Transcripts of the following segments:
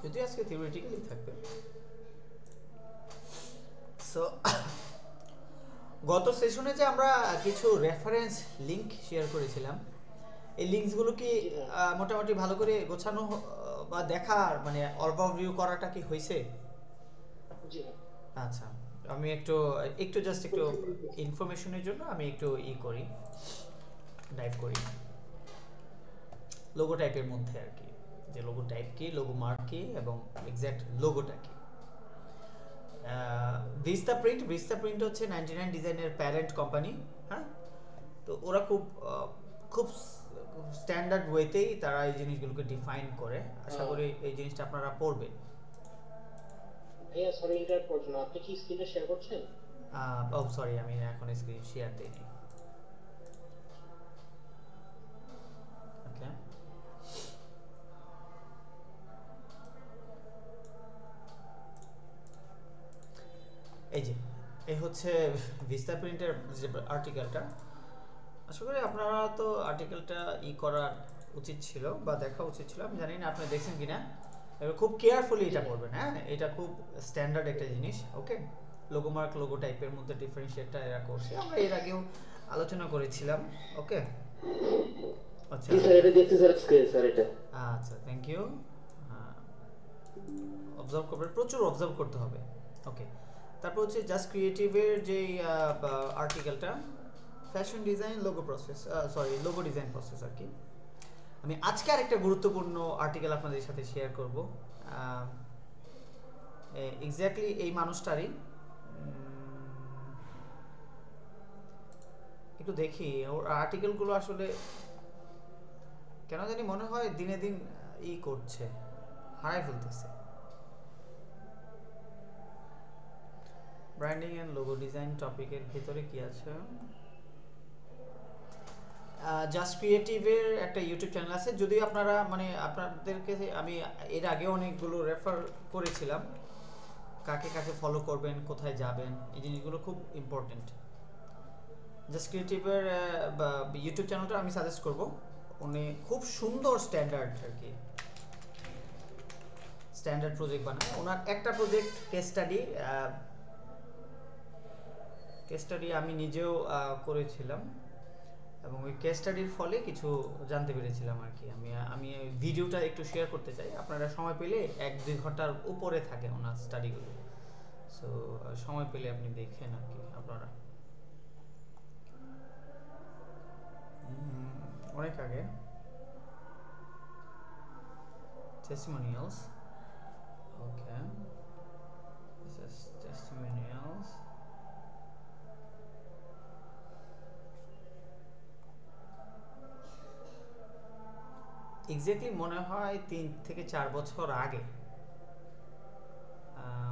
যদিও আজকে থিওরিটিক্যালি থাকবে। সো গত সেশনে যে আমরা কিছু রেফারেন্স লিংক শেয়ার করেছিলাম, এই লিঙ্কসগুলো কি মোটামুটি ভালো করে গোছানো বা দেখার মানে ওভারভিউ করাটা কি হয়েছে? জি আচ্ছা, আমি একটু একটু জাস্ট একটু ইনফরমেশনের জন্য আমি একটু করি, ডাইভ করি লোগো টাইপের মধ্যে আর কি, যে লোগো টাইপ কি, লোগো মার্ক কি, এবং এক্স্যাক্ট লোগোটা কি। ভিস্তা প্রিন্ট হচ্ছে 99 ডিজাইনের প্যারেন্ট কোম্পানি। হ্যাঁ, তো ওরা খুব খুব স্ট্যান্ডার্ড ওয়েতেই তারা এই জিনিসগুলোকে ডিফাইন করে। আশা করি এই জিনিসটা আপনারা পড়বেন। ভাইয়া সরি ইন্টারাপ্ট করার জন্য, আপনি কি স্ক্রিনটা শেয়ার করছেন? ও সরি, আমি এখন স্ক্রিন শেয়ার দিইনি। ওকে, এই যে এই হচ্ছে ভিস্তা প্রিন্টের যে আর্টিকেলটা। আশা করি আপনারা তো আর্টিকেলটা করার উচিত ছিল বা দেখা উচিত ছিল, আমি জানি না আপনি দেখছেন কিনা। এবার খুব কেয়ারফুলি এটা পড়বেন। হ্যাঁ, এটা খুব স্ট্যান্ডার্ড একটা জিনিস। ওকে, লোগো মার্ক লোগো টাইপের মধ্যে ডিফারেন্সিয়েটটা এরা করছে, আমরা এর আগেও আলোচনা করেছিলাম। ওকে, আচ্ছা স্যার এটা দেখতে স্যার স্ক্রিন স্যার এটা। আচ্ছা, থ্যাংক ইউ। অবজার্ভ করবেন, প্রচুর অবজার্ভ করতে হবে। ওকে, তারপর হচ্ছে জাস্ট ক্রিয়েটিভের যে আর্টিকেলটা, fashion design logo process, sorry logo design process আর কি। আমি আজকে আরেকটা গুরুত্বপূর্ণ আর্টিকেল আপনাদের সাথে শেয়ার করব, এক্স্যাক্টলি এই মানুষটারই। একটু দেখি ওর আর্টিকেলগুলো, আসলে কেন জানি মনে হয় দিনে দিন করছে, হারাই ফেলতেছে। ব্র্যান্ডিং এন্ড লোগো ডিজাইন টপিকের ভিতরে কি আছে? জাস্ট ক্রিয়েটিভের একটা ইউটিউব চ্যানেল আছে, যদিও আপনারা মানে আপনাদেরকে আমি এর আগে অনেকগুলো রেফার করেছিলাম, কাকে কাকে ফলো করবেন, কোথায় যাবেন, এই জিনিসগুলো খুব ইম্পর্টেন্ট। জাস্ট ক্রিয়েটিভের ইউটিউব চ্যানেলটা আমি সাজেস্ট করব। উনি খুব সুন্দর স্ট্যান্ডার্ড আর কি, স্ট্যান্ডার্ড প্রজেক্ট বানায়। ওনার একটা প্রজেক্ট কেস স্টাডি আমি নিজেও করেছিলাম, এবং ওই কেস স্টাডির ফলে কিছু জানতে পেরেছিলাম আর কি। আমি ভিডিওটা একটু শেয়ার করতে চাই, আপনারা সময় পেলে 1-2 ঘন্টার উপরে থাকে ওনার স্টাডিগুলো। সো সময় পেলে আপনি দেখেন আর কি আপনারা। অনেক আগে testimonials. Okay, this is testimonials. Exactly মনে হয় 3 থেকে 4 বছর আগে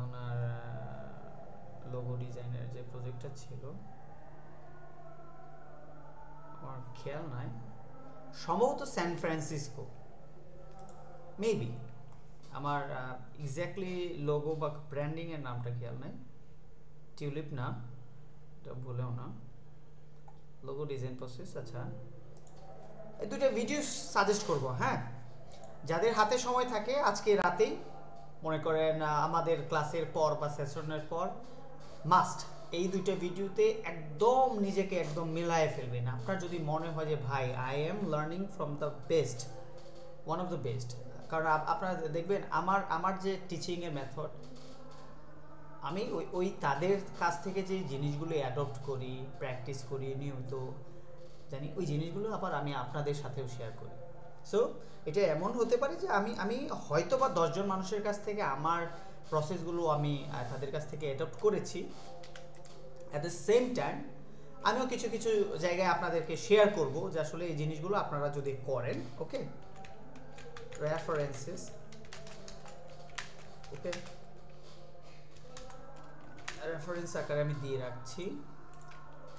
ওনার লোগো ডিজাইনের যে প্রজেক্টটা ছিল, আমার খেয়াল নাই, সম্ভবত স্যান ফ্রান্সিসকো মেবি, আমার এক্স্যাক্টলি লোগো বা ব্র্যান্ডিং এর নামটা খেয়াল নাই। টিউলিপ না, এটা ভুলেও না। লোগো ডিজাইন প্রসেস, আচ্ছা এই দুটো ভিডিও সাজেস্ট করব। হ্যাঁ, যাদের হাতে সময় থাকে আজকে রাতেই, মনে করেন আমাদের ক্লাসের পর বা সেশনের পর, মাস্ট এই দুইটা ভিডিওতে একদম নিজেকে একদম মিলায়ে ফেলবেন। আপনার যদি মনে হয় যে ভাই I am learning from the best, one of the best, কারণ আপনারা দেখবেন আমার যে টিচিংয়ের মেথড, আমি ওই তাদের কাছ থেকে যে জিনিসগুলো অ্যাডপ্ট করি, প্র্যাকটিস করি নিয়মিত, জানি ওই জিনিসগুলো আবার আমি আপনাদের সাথেও শেয়ার করি। সো এটা এমন হতে পারে যে আমি হয়তো বা 10 জন মানুষের কাছ থেকে আমার প্রসেসগুলো আমি তাদের কাছ থেকে অ্যাডপ্ট করেছি, অ্যাট দ্য সেম টাইম আমিও কিছু কিছু জায়গায় আপনাদেরকে শেয়ার করব যে আসলে এই জিনিসগুলো আপনারা যদি করেন। ওকে, রেফারেন্সেস, ওকে, রেফারেন্স আকারে আমি দিয়ে রাখছি।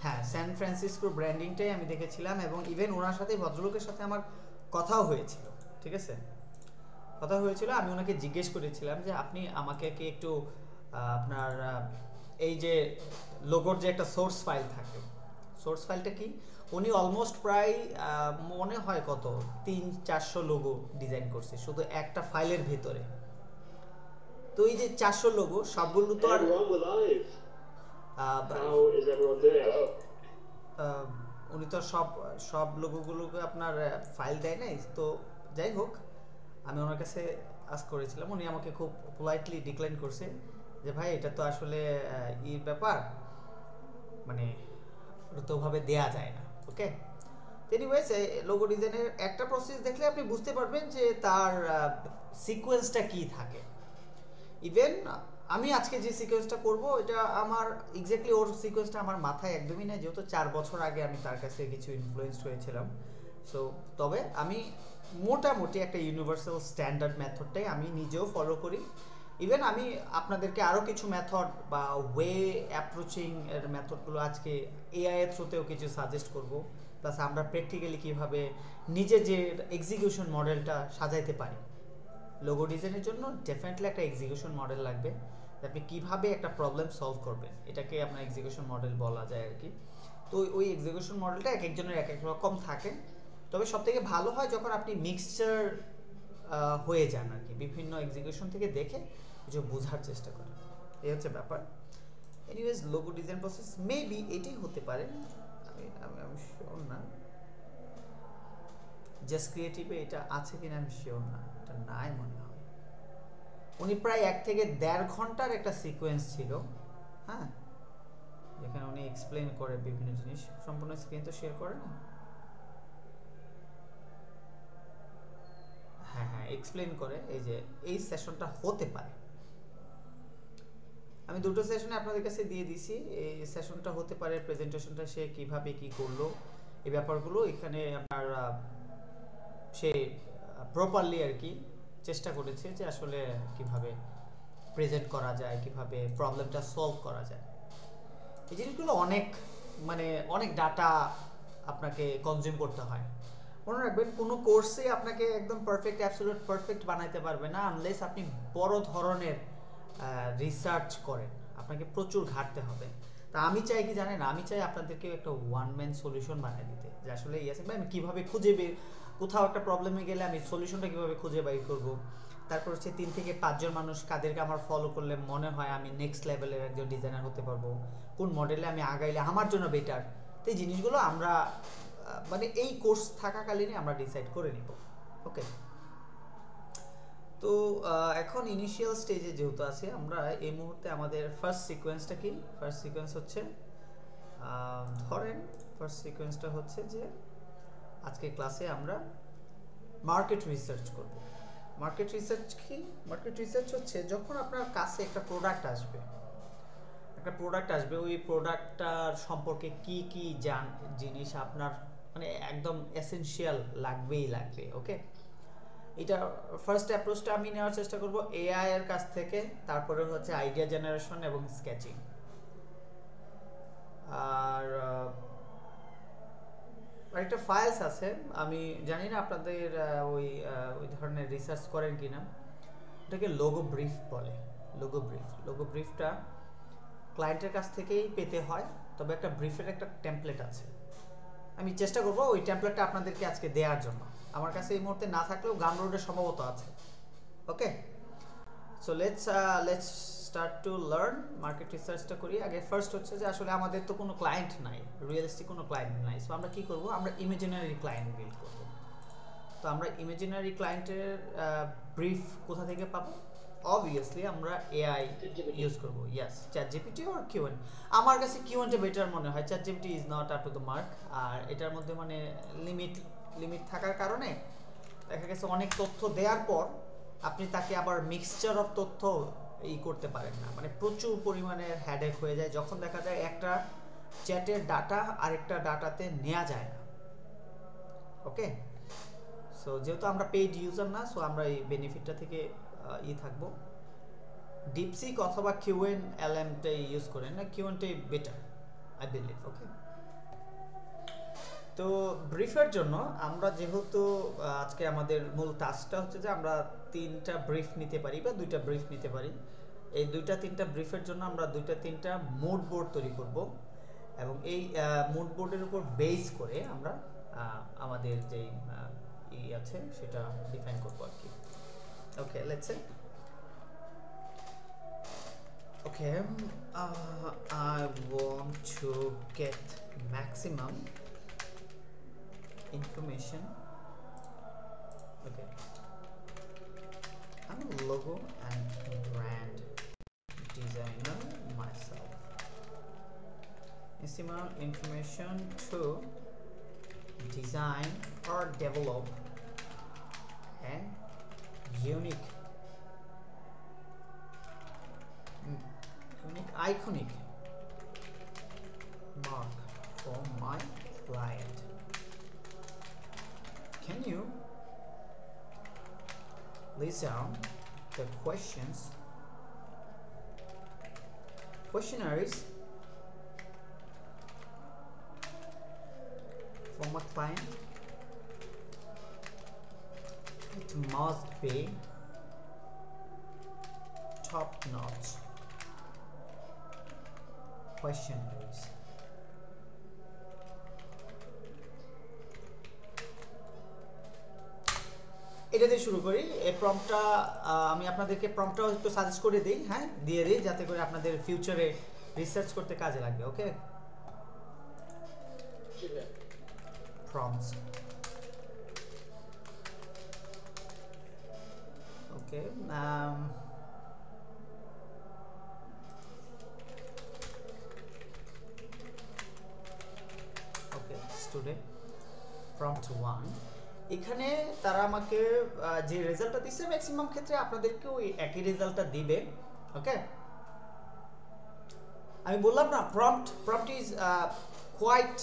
হ্যাঁ, স্যান ফ্রান্সিসকোর ব্র্যান্ডিংটাই আমি দেখেছিলাম, এবং ইভেন ওনার সাথে, ভদ্রলোকের সাথে আমার কথাও হয়েছিল। ঠিক আছে, কথা হয়েছিল, আমি ওনাকে জিজ্ঞেস করেছিলাম যে আপনি আমাকে কি একটু আপনার এই যে লোগোর যে একটা সোর্স ফাইল থাকে, সোর্স ফাইলটা কি, উনি অলমোস্ট প্রায় মনে হয় কত 300-400 লোগো ডিজাইন করছে শুধু একটা ফাইলের ভিতরে। তো এই যে 400 লোগো সবগুলো তো আর উনি তো সব সব লোগোগুলোকে আপনার ফাইল দেয় নাই। তো যাই হোক, আমি ওনার কাছে আস্ক করেছিলাম, উনি আমাকে খুব পোলাইটলি ডিক্লাইন করছে যে ভাই এটা তো আসলে ই ব্যাপার, মানে দ্রুতভাবে দেয়া যায় না। ওকে, এনিওয়েজ লোগো ডিজাইনের একটা প্রসেস দেখলে আপনি বুঝতে পারবেন যে তার সিকোয়েন্সটা কি থাকে। ইভেন আমি আজকে যে সিকোয়েন্সটা করব এটা আমার এক্স্যাক্টলি ওর সিকোয়েন্সটা আমার মাথায় একদমই নেই, যেহেতু 4 বছর আগে আমি তার কাছে কিছু ইনফ্লুয়েন্সড হয়েছিলাম। সো তবে আমি মোটামুটি একটা ইউনিভার্সাল স্ট্যান্ডার্ড মেথডটাই আমি নিজেও ফলো করি। ইভেন আমি আপনাদেরকে আরও কিছু মেথড বা ওয়ে অ্যাপ্রোচিং এর মেথডগুলো আজকে এআই এর থ্রুতেও কিছু সাজেস্ট করব, প্লাস আমরা প্র্যাকটিক্যালি কীভাবে নিজে যে এক্সিকিউশন মডেলটা সাজাইতে পারি। লোগো ডিজাইনের জন্য ডেফিনেটলি একটা এক্সিকিউশন মডেল লাগবে, আপনি কীভাবে একটা প্রবলেম সলভ করবেন, এটাকে আপনার এক্সিকিউশন মডেল বলা যায় আর কি। তো ওই এক্সিকিউশন মডেলটা এক একজনের এক এক রকম থাকে, তবে সবথেকে ভালো হয় যখন আপনি মিক্সচার হয়ে যান আর কি, বিভিন্ন এক্সিকিউশন থেকে দেখে কিছু বোঝার চেষ্টা করেন, এই হচ্ছে ব্যাপার। Anyways logo design process maybe এটাই হতে পারে, আমি শিওর না, জাস্ট ক্রিয়েটিভে এটা আছে কিনা আমি শিওর না, এটা নাই মনে হয়। উনি প্রায় 1 থেকে 1.5 ঘন্টার একটা সিকোয়েন্স ছিল, হ্যাঁ, যেখানে উনি এক্সপ্লেন করে বিভিন্ন জিনিস। সম্পূর্ণ স্ক্রিন তো শেয়ার করে না, হ্যাঁ হ্যাঁ এক্সপ্লেন করে। এই যে এই সেশনটা হতে পারে, আমি দুটো সেশনে আপনাদের কাছে দিয়ে দিছি, এই সেশনটা হতে পারে, প্রেজেন্টেশনটা সে কিভাবে কি করলো এই ব্যাপারগুলো এখানে আপনার সে প্রপারলি আর কি চেষ্টা করেছে যে আসলে কিভাবে প্রেজেন্ট করা যায়, কিভাবে প্রবলেমটা সলভ করা যায়। এই জিনিসগুলো অনেক মানে অনেক ডাটা আপনাকে কনজিউম করতে হয়। মনে রাখবেন কোনো কোর্সে আপনাকে একদম পারফেক্ট অ্যাবসলিউট পারফেক্ট বানাইতে পারবে না আনলেস আপনি বড় ধরনের রিসার্চ করেন, আপনাকে প্রচুর ঘাটতে হবে। তা আমি চাই কি জানেন, আমি চাই আপনাদেরকে একটা ওয়ান ম্যান সলিউশন বানিয়ে দিতে, যে আসলে ইয়াসিন ভাই আমি কীভাবে খুঁজে কোথাও একটা প্রবলেমে গেলে আমি সলিউশনটা কীভাবে খুঁজে বের করব। তারপর হচ্ছে 3 থেকে 5 জন মানুষ কাদেরকে আমার ফলো করলে মনে হয় আমি নেক্সট লেভেলের একজন ডিজাইনার হতে পারবো, কোন মডেলে আমি আগাইলে আমার জন্য বেটার। তো এই জিনিসগুলো আমরা মানে এই কোর্স থাকাকালীনই আমরা ডিসাইড করে নিব। ওকে, তো এখন ইনিশিয়াল স্টেজে যেহেতু আছে আমরা, এই মুহূর্তে আমাদের ফার্স্ট সিকোয়েন্সটা কি? ফার্স্ট সিকোয়েন্স হচ্ছে ধরেন ফার্স্ট সিকোয়েন্সটা হচ্ছে যে আজকে ক্লাসে আমরা মার্কেট রিসার্চ করব। মার্কেট রিসার্চ কি? মার্কেট রিসার্চ হচ্ছে যখন আপনার কাছে একটা প্রোডাক্ট আসবে, ওই প্রোডাক্টটার সম্পর্কে কি কি জিনিস আপনার মানে একদম এসেনশিয়াল লাগবেই লাগবে। ওকে, এটা ফার্স্ট অ্যাপ্রোচটা আমি নেওয়ার চেষ্টা করব এআই এর কাছ থেকে, তারপরে হচ্ছে আইডিয়া জেনারেশন এবং স্কেচিং। আর একটা ফাইলস আছে, আমি জানি না আপনাদের ওই ধরনের রিসার্চ করেন কিনা, ওটাকে লোগো ব্রিফ বলে। লোগো ব্রিফটা ক্লায়েন্টের কাছ থেকেই পেতে হয়, তবে একটা ব্রিফের একটা টেমপ্লেট আছে, আমি চেষ্টা করব ওই টেমপ্লেটটা আপনাদেরকে আজকে দেওয়ার জন্য। আমার কাছে এই মুহূর্তে না থাকলেও গামরোডে সম্ভবত আছে। Okay, so let's start to learn. Market রিসার্চটা করি আগে। ফার্স্ট হচ্ছে যে আসলে আমাদের তো কোনো ক্লায়েন্ট নাই, রিয়েলিস্টিক কোনো ক্লায়েন্ট নাই, সো আমরা কি করব, আমরা ইমাজিনারি ক্লায়েন্ট বিল্ড করব। তো আমরা ইমাজিনারি ক্লায়েন্টের ব্রিফ কোথা থেকে পাবো? অবভিয়াসলি আমরা এআই ইউজ করব। Yes, ChatGPT or Qwen. আমার কাছে কিউএনটা বেটার মনে হয়, ChatGPT is not up to the mark. আর এটার মধ্যে মানে লিমিট থাকার কারণে দেখা গেছে অনেক তথ্য দেওয়ার পর আপনি তাকে আবার মিক্সচার অফ তথ্য করতে পারেন না, মানে প্রচুর পরিমাণের হেডেক হয়ে যায় যখন দেখা যায় একটা চ্যাটের ডাটা আরেকটা ডাটাতে নেওয়া যায় না। ওকে, সো যেহেতু আমরা পেইড ইউজার না, সো আমরা এই বেনিফিটটা থেকে থাকবো। ডিপসিক অথবা কিউএন এলএমটাই ইউজ করেন না, কিউএনটাই বেটার আই বিলিভ। ওকে, তো ব্রিফের জন্য আমরা যেহেতু আজকে আমাদের মূল টাস্কটা হচ্ছে যে আমরা 3টা ব্রিফ নিতে পারি বা 2টা ব্রিফ নিতে পারি। এই 2টা-3টা ব্রিফের জন্য আমরা 2টা-3টা মুড বোর্ড তৈরি করব এবং এই মুড বোর্ডের উপর বেস করে আমরা আমাদের যেই আছে সেটা ডিফাইন করব আর কি। Okay, let's say Okay, I want to get maximum information. Okay, I'm a logo and brand designer myself. Maximum information to design or develop a unique iconic mark for my client. Can you list down the questionnaires for my client? It must be top notch questionnaires. এটা দিয়ে শুরু করি। এই প্রম্পটটা আমি আপনাদেরকে প্রম্পটটাও একটু suggest করে দিই, হ্যাঁ দিয়ে দিই, যাতে করে আপনাদের ফিউচারে রিসার্চ করতে কাজে লাগবে। ওকে, prompts. Okay, okay, student prompt 1. এখানে তারা আমাকে যে রেজাল্টটা দিচ্ছে ম্যাক্সিমাম ক্ষেত্রে আপনাদেরকেও একই রেজাল্টটা দিবে। ওকে, আমি বললাম না প্রম্পট ইজ কোয়াইট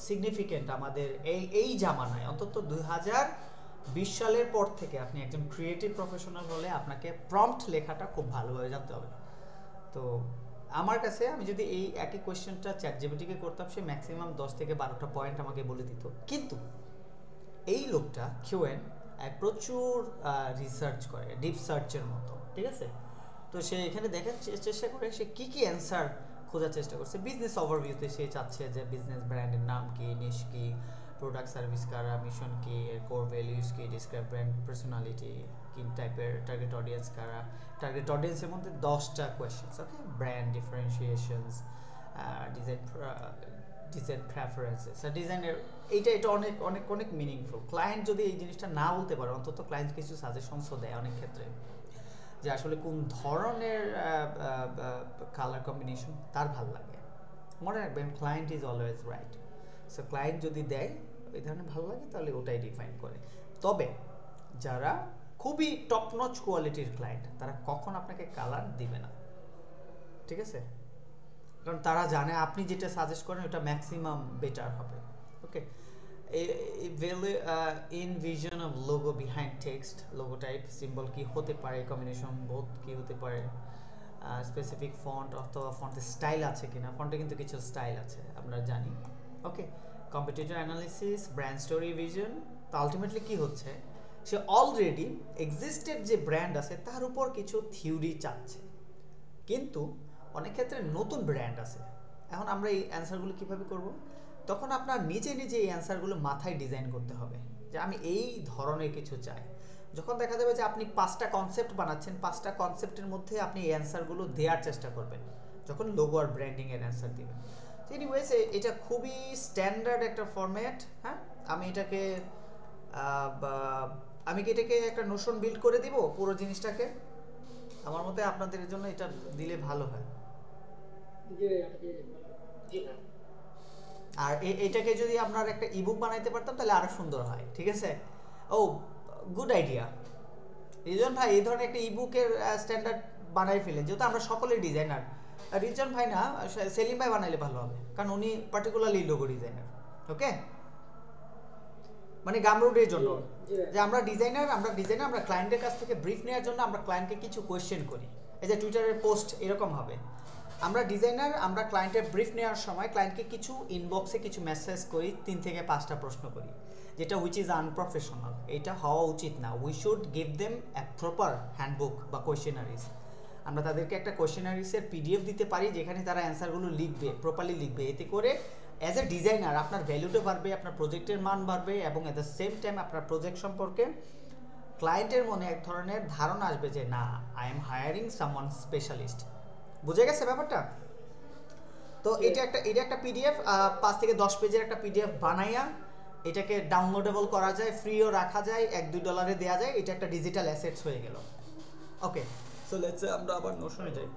সিগনিফিকেন্ট আমাদের এই জামানায়, অন্তত 2020 সালের পর থেকে আপনি একজন ক্রিয়েটিভ প্রফেশনাল হলে আপনাকে প্রম্পট লেখাটা খুব ভালোভাবে জানতে হবে। তো আমার কাছে আমি যদি এই একই কোয়েশ্চেনটা চ্যাটজিপিটিকে করতাম, সে ম্যাক্সিমাম 10 থেকে 12টা পয়েন্ট আমাকে বলে দিত। কিন্তু এই লোকটা কিউএন প্রচুর রিসার্চ করে, ডিপ সার্চের মতো, ঠিক আছে? তো সে এখানে দেখার চেষ্টা করে সে কি অ্যান্সার খোঁজার চেষ্টা করছে। বিজনেস ওভারভিউতে সে চাচ্ছে যে বিজনেস ব্র্যান্ডের নাম কি, নিশ কি, প্রোডাক্ট সার্ভিস কারা, মিশন কি, এর কোর ভ্যালুস কি, ডিসক্রাইব ব্র্যান্ড পার্সোনালিটি কি, টাইপের টার্গেট অডিয়েন্স কারা, টার্গেট অডিয়েন্সের মধ্যে 10টা কোয়েশ্চেন্স। ওকে, ব্র্যান্ড ডিফারেন্সিয়েশনস, ডিজাইন প্রেফারেন্সেস, ডিজাইনের এটা অনেক অনেক অনেক মিনিংফুল। ক্লায়েন্ট যদি এই জিনিসটা না বলতে পারে, অন্তত ক্লায়েন্ট কিছু সাজেশনসও দেয় অনেক ক্ষেত্রে, যে আসলে কোন ধরনের কালার কম্বিনেশন তার ভালো লাগে। মনে রাখবেন, client is always right. So client যদি দেয় এই ধরনের ভালো লাগে, তাহলে ওটাই ডিফাইন করে। তবে যারা খুবই টপ নচ কোয়ালিটির ক্লায়েন্ট, তারা কখন আপনাকে কালার দিবে না, ঠিক আছে? কারণ তারা জানে আপনি যেটা সাজেস্ট করেন ওটা ম্যাক্সিমাম বেটার হবে। Okay, in vision of logo behind text, logo type, symbol কি হতে পারে, কম্বিনেশন বোথ কি হতে পারে, স্পেসিফিক ফন্ট অথবা ফন্টের স্টাইল আছে কিনা, ফন্টে কিন্তু কিছু স্টাইল আছে আমরা জানি। Okay, competitor analysis, brand story, vision. তো আলটিমেটলি কি হচ্ছে, সে অলরেডি এক্সিস্টেড যে ব্র্যান্ড আছে তার উপর কিছু থিওরি চাচ্ছে, কিন্তু অনেক ক্ষেত্রে নতুন ব্র্যান্ড আছে। এখন আমরা এই অ্যান্সারগুলো কীভাবে করব? তখন আপনার নিজে এই অ্যান্সারগুলো মাথায় ডিজাইন করতে হবে যে আমি এই ধরনের কিছু চাই। যখন দেখা যাবে যে আপনি 5টা কনসেপ্ট বানাচ্ছেন, 5টা কনসেপ্টের মধ্যে আপনি এই অ্যান্সারগুলো দেওয়ার চেষ্টা করবেন যখন লোগো আর ব্র্যান্ডিংয়ের অ্যান্সার দিবেন। তো এনিওয়েজ, এটা খুবই স্ট্যান্ডার্ড একটা ফরম্যাট। হ্যাঁ, আমি কি এটাকে একটা নোশন বিল্ড করে দিব পুরো জিনিসটাকে? আমার মতে আপনাদের জন্য এটা দিলে ভালো হয়। আর এটাকে যদি আপনার একটা ইবুক বানাইতে পারতাম তাহলে আরো সুন্দর হয়, ঠিক আছে? ও, গুড আইডিয়া রিজন ভাই, এই ধরনের একটা ইবুকের স্ট্যান্ডার্ড বানাই ফেলেন, যেহেতু আমরা সকলেই ডিজাইনার। রিজন ভাই না, সেলিম ভাই বানাইলে ভালো হবে, কারণ উনি পার্টিকুলারলি লোগো ডিজাইনার। ওকে, মানে গামরুডের জন্য যে আমরা ডিজাইনার, আমরা ক্লায়েন্টের কাছ থেকে ব্রিফ নেওয়ার জন্য আমরা ক্লায়েন্টকে কিছু কোয়েশ্চেন করি। এই যে টুইটারের পোস্ট এরকম হবে, আমরা ডিজাইনার, আমরা ক্লায়েন্টের ব্রিফ নেওয়ার সময় ক্লায়েন্টকে কিছু ইনবক্সে কিছু মেসেজ করি, 3 থেকে 5টা প্রশ্ন করি, যেটা উইচ ইজ আনপ্রফেশনাল। এটা হওয়া উচিত না। We should give them a proper handbook বা কোয়েশ্চেনারিজ। আমরা তাদেরকে একটা কোয়েশ্চেনারিজের পিডিএফ দিতে পারি, যেখানে তারা অ্যান্সারগুলো লিখবে, প্রপারলি লিখবে। এতে করে অ্যাজ এ ডিজাইনার আপনার ভ্যালুটা বাড়বে, আপনার প্রজেক্টের মান বাড়বে, এবং অ্যাট দ্য সেম টাইম আপনার প্রজেক্ট সম্পর্কে ক্লায়েন্টের মনে এক ধরনের ধারণা আসবে যে না, I am hiring someone specialist. বুঝে গেছে ব্যাপারটা? তো এটা একটা পিডিএফ 5 থেকে 10 পেজের একটা পিডিএফ বানাইয়া এটাকে ডাউনলোডেবল করা যায়, ফ্রিও রাখা যায়, $1-2 দেওয়া যায়, এটা একটা ডিজিটাল অ্যাসেটস হয়ে গেল। ওকে, সো লেটস সে আমরা আবার নোশনে যাই।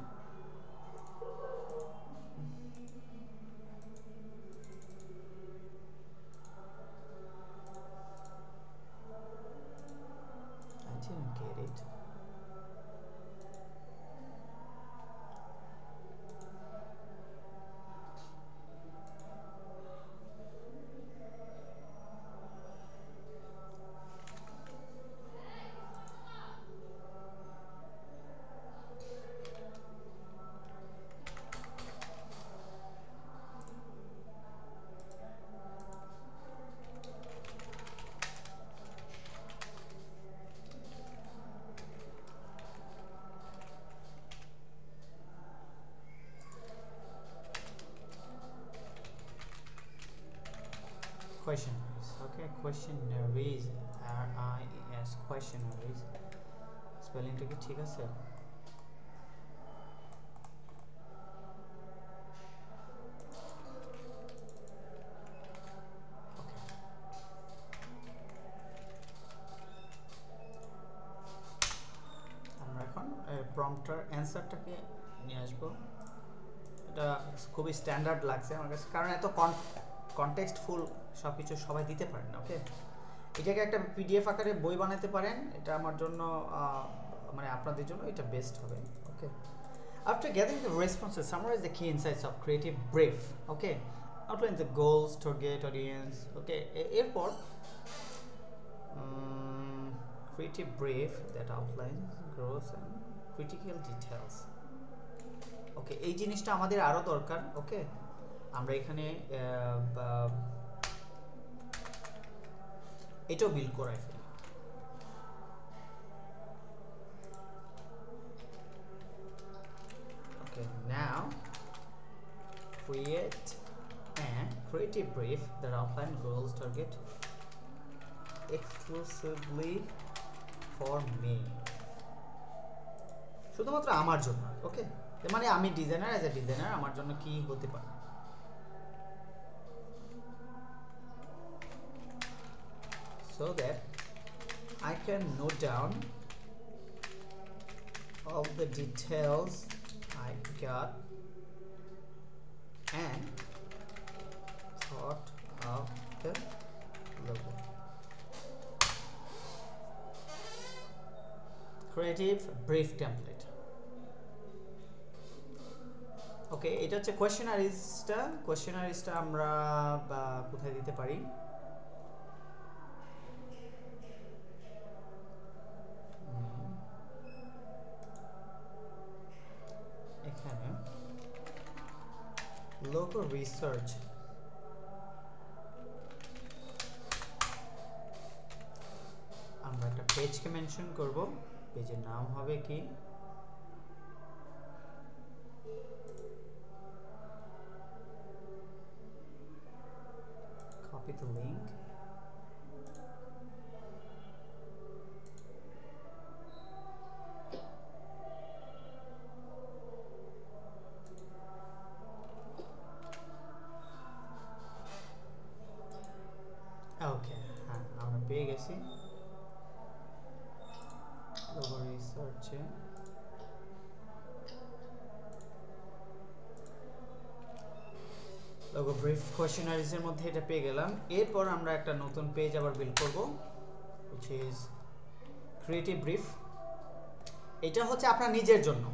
I didn't get it. Questionnaires. Okay, questionnaires. RIES, questionnaires. স্পেলিংটা কি ঠিক আছে? আমরা এখন প্রম্পটার অ্যান্সারটাকে নিয়ে আসবো। এটা খুবই স্ট্যান্ডার্ড লাগছে আমার কাছে, কারণ এত কনটেক্সটফুল সব কিছু সবাই দিতে পারেন না। ওকে, এটাকে একটা পিডিএফ আকারে বই বানাতে পারেন, এটা আমার জন্য মানে আপনাদের জন্য এটা বেস্ট হবে। ওকে, after gathering the responses, summarize the key insights of creative brief. Okay, outline the goals, target audience. Okay, এরপর creative brief that outlines growth and critical details. ওকে, এই জিনিসটা আমাদের আরো দরকার। ওকে, আমরা এখানে এটাও বিল্ড করাই ফেলি। Okay, now create a creative brief that outline goals, target exclusively for me. শুধুমাত্র আমার জন্য। ওকে, মানে আমি ডিজাইনার, অ্যাজ এ ডিজাইনার আমার জন্য কি হতে পারে। So that I can note down all the details I got and thought of the logo. Creative brief template. ওকে, এটা হচ্ছে কোয়েশ্চেনারিজটা আমরা কোথায় দিতে পারি? এখানে লোগো রিসার্চ, আমরা একটা পেজকে মেনশন করব। পেজের নাম হবে কি? Copy the link. ওকে, হ্যাঁ আমরা পেয়ে গেছি লোগো রিসার্চে। লোগো ব্রিফ কোয়েশ্চেনারিজের মধ্যে এটা পেয়ে গেলাম। এরপর আমরা একটা নতুন পেজ আবার বিল্ড করব, which is ক্রিয়েটিভ ব্রিফ। এটা হচ্ছে আপনার নিজের জন্য,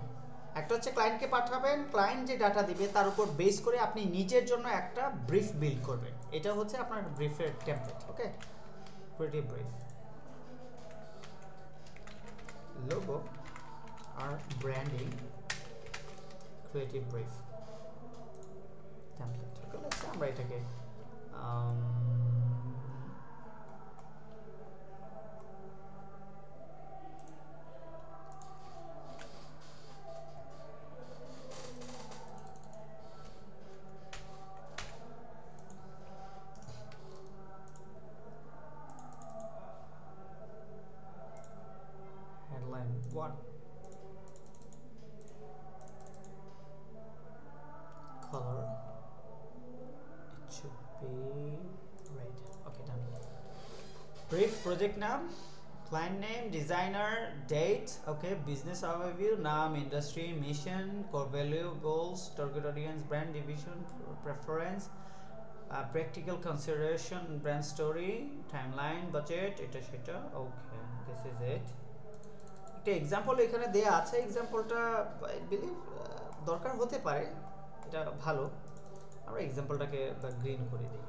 একটা হচ্ছে ক্লায়েন্টকে পাঠাবেন, ক্লায়েন্ট যে ডাটা দিবে তার উপর বেস করে আপনি নিজের জন্য একটা ব্রিফ বিল্ড করবেন। এটা হচ্ছে আপনার ব্রিফের template. Okay, creative brief, logo আর branding, creative brief template. Okay, let's আমরা এটাকে outline 1. Color, it should be red. Okay, done. Brief, project name, client name, designer, date, okay, business overview, name, industry, mission, core value, goals, target audience, brand division, preference, practical consideration, brand story, timeline, budget, এটা সেটা। Okay, this is it. একটা example এখানে দেয়া আছে, এক্সাম্পলটা I believe দরকার হতে পারে, এটা ভালো। আমরা এক্সাম্পলটাকে গ্রিন করে দিই।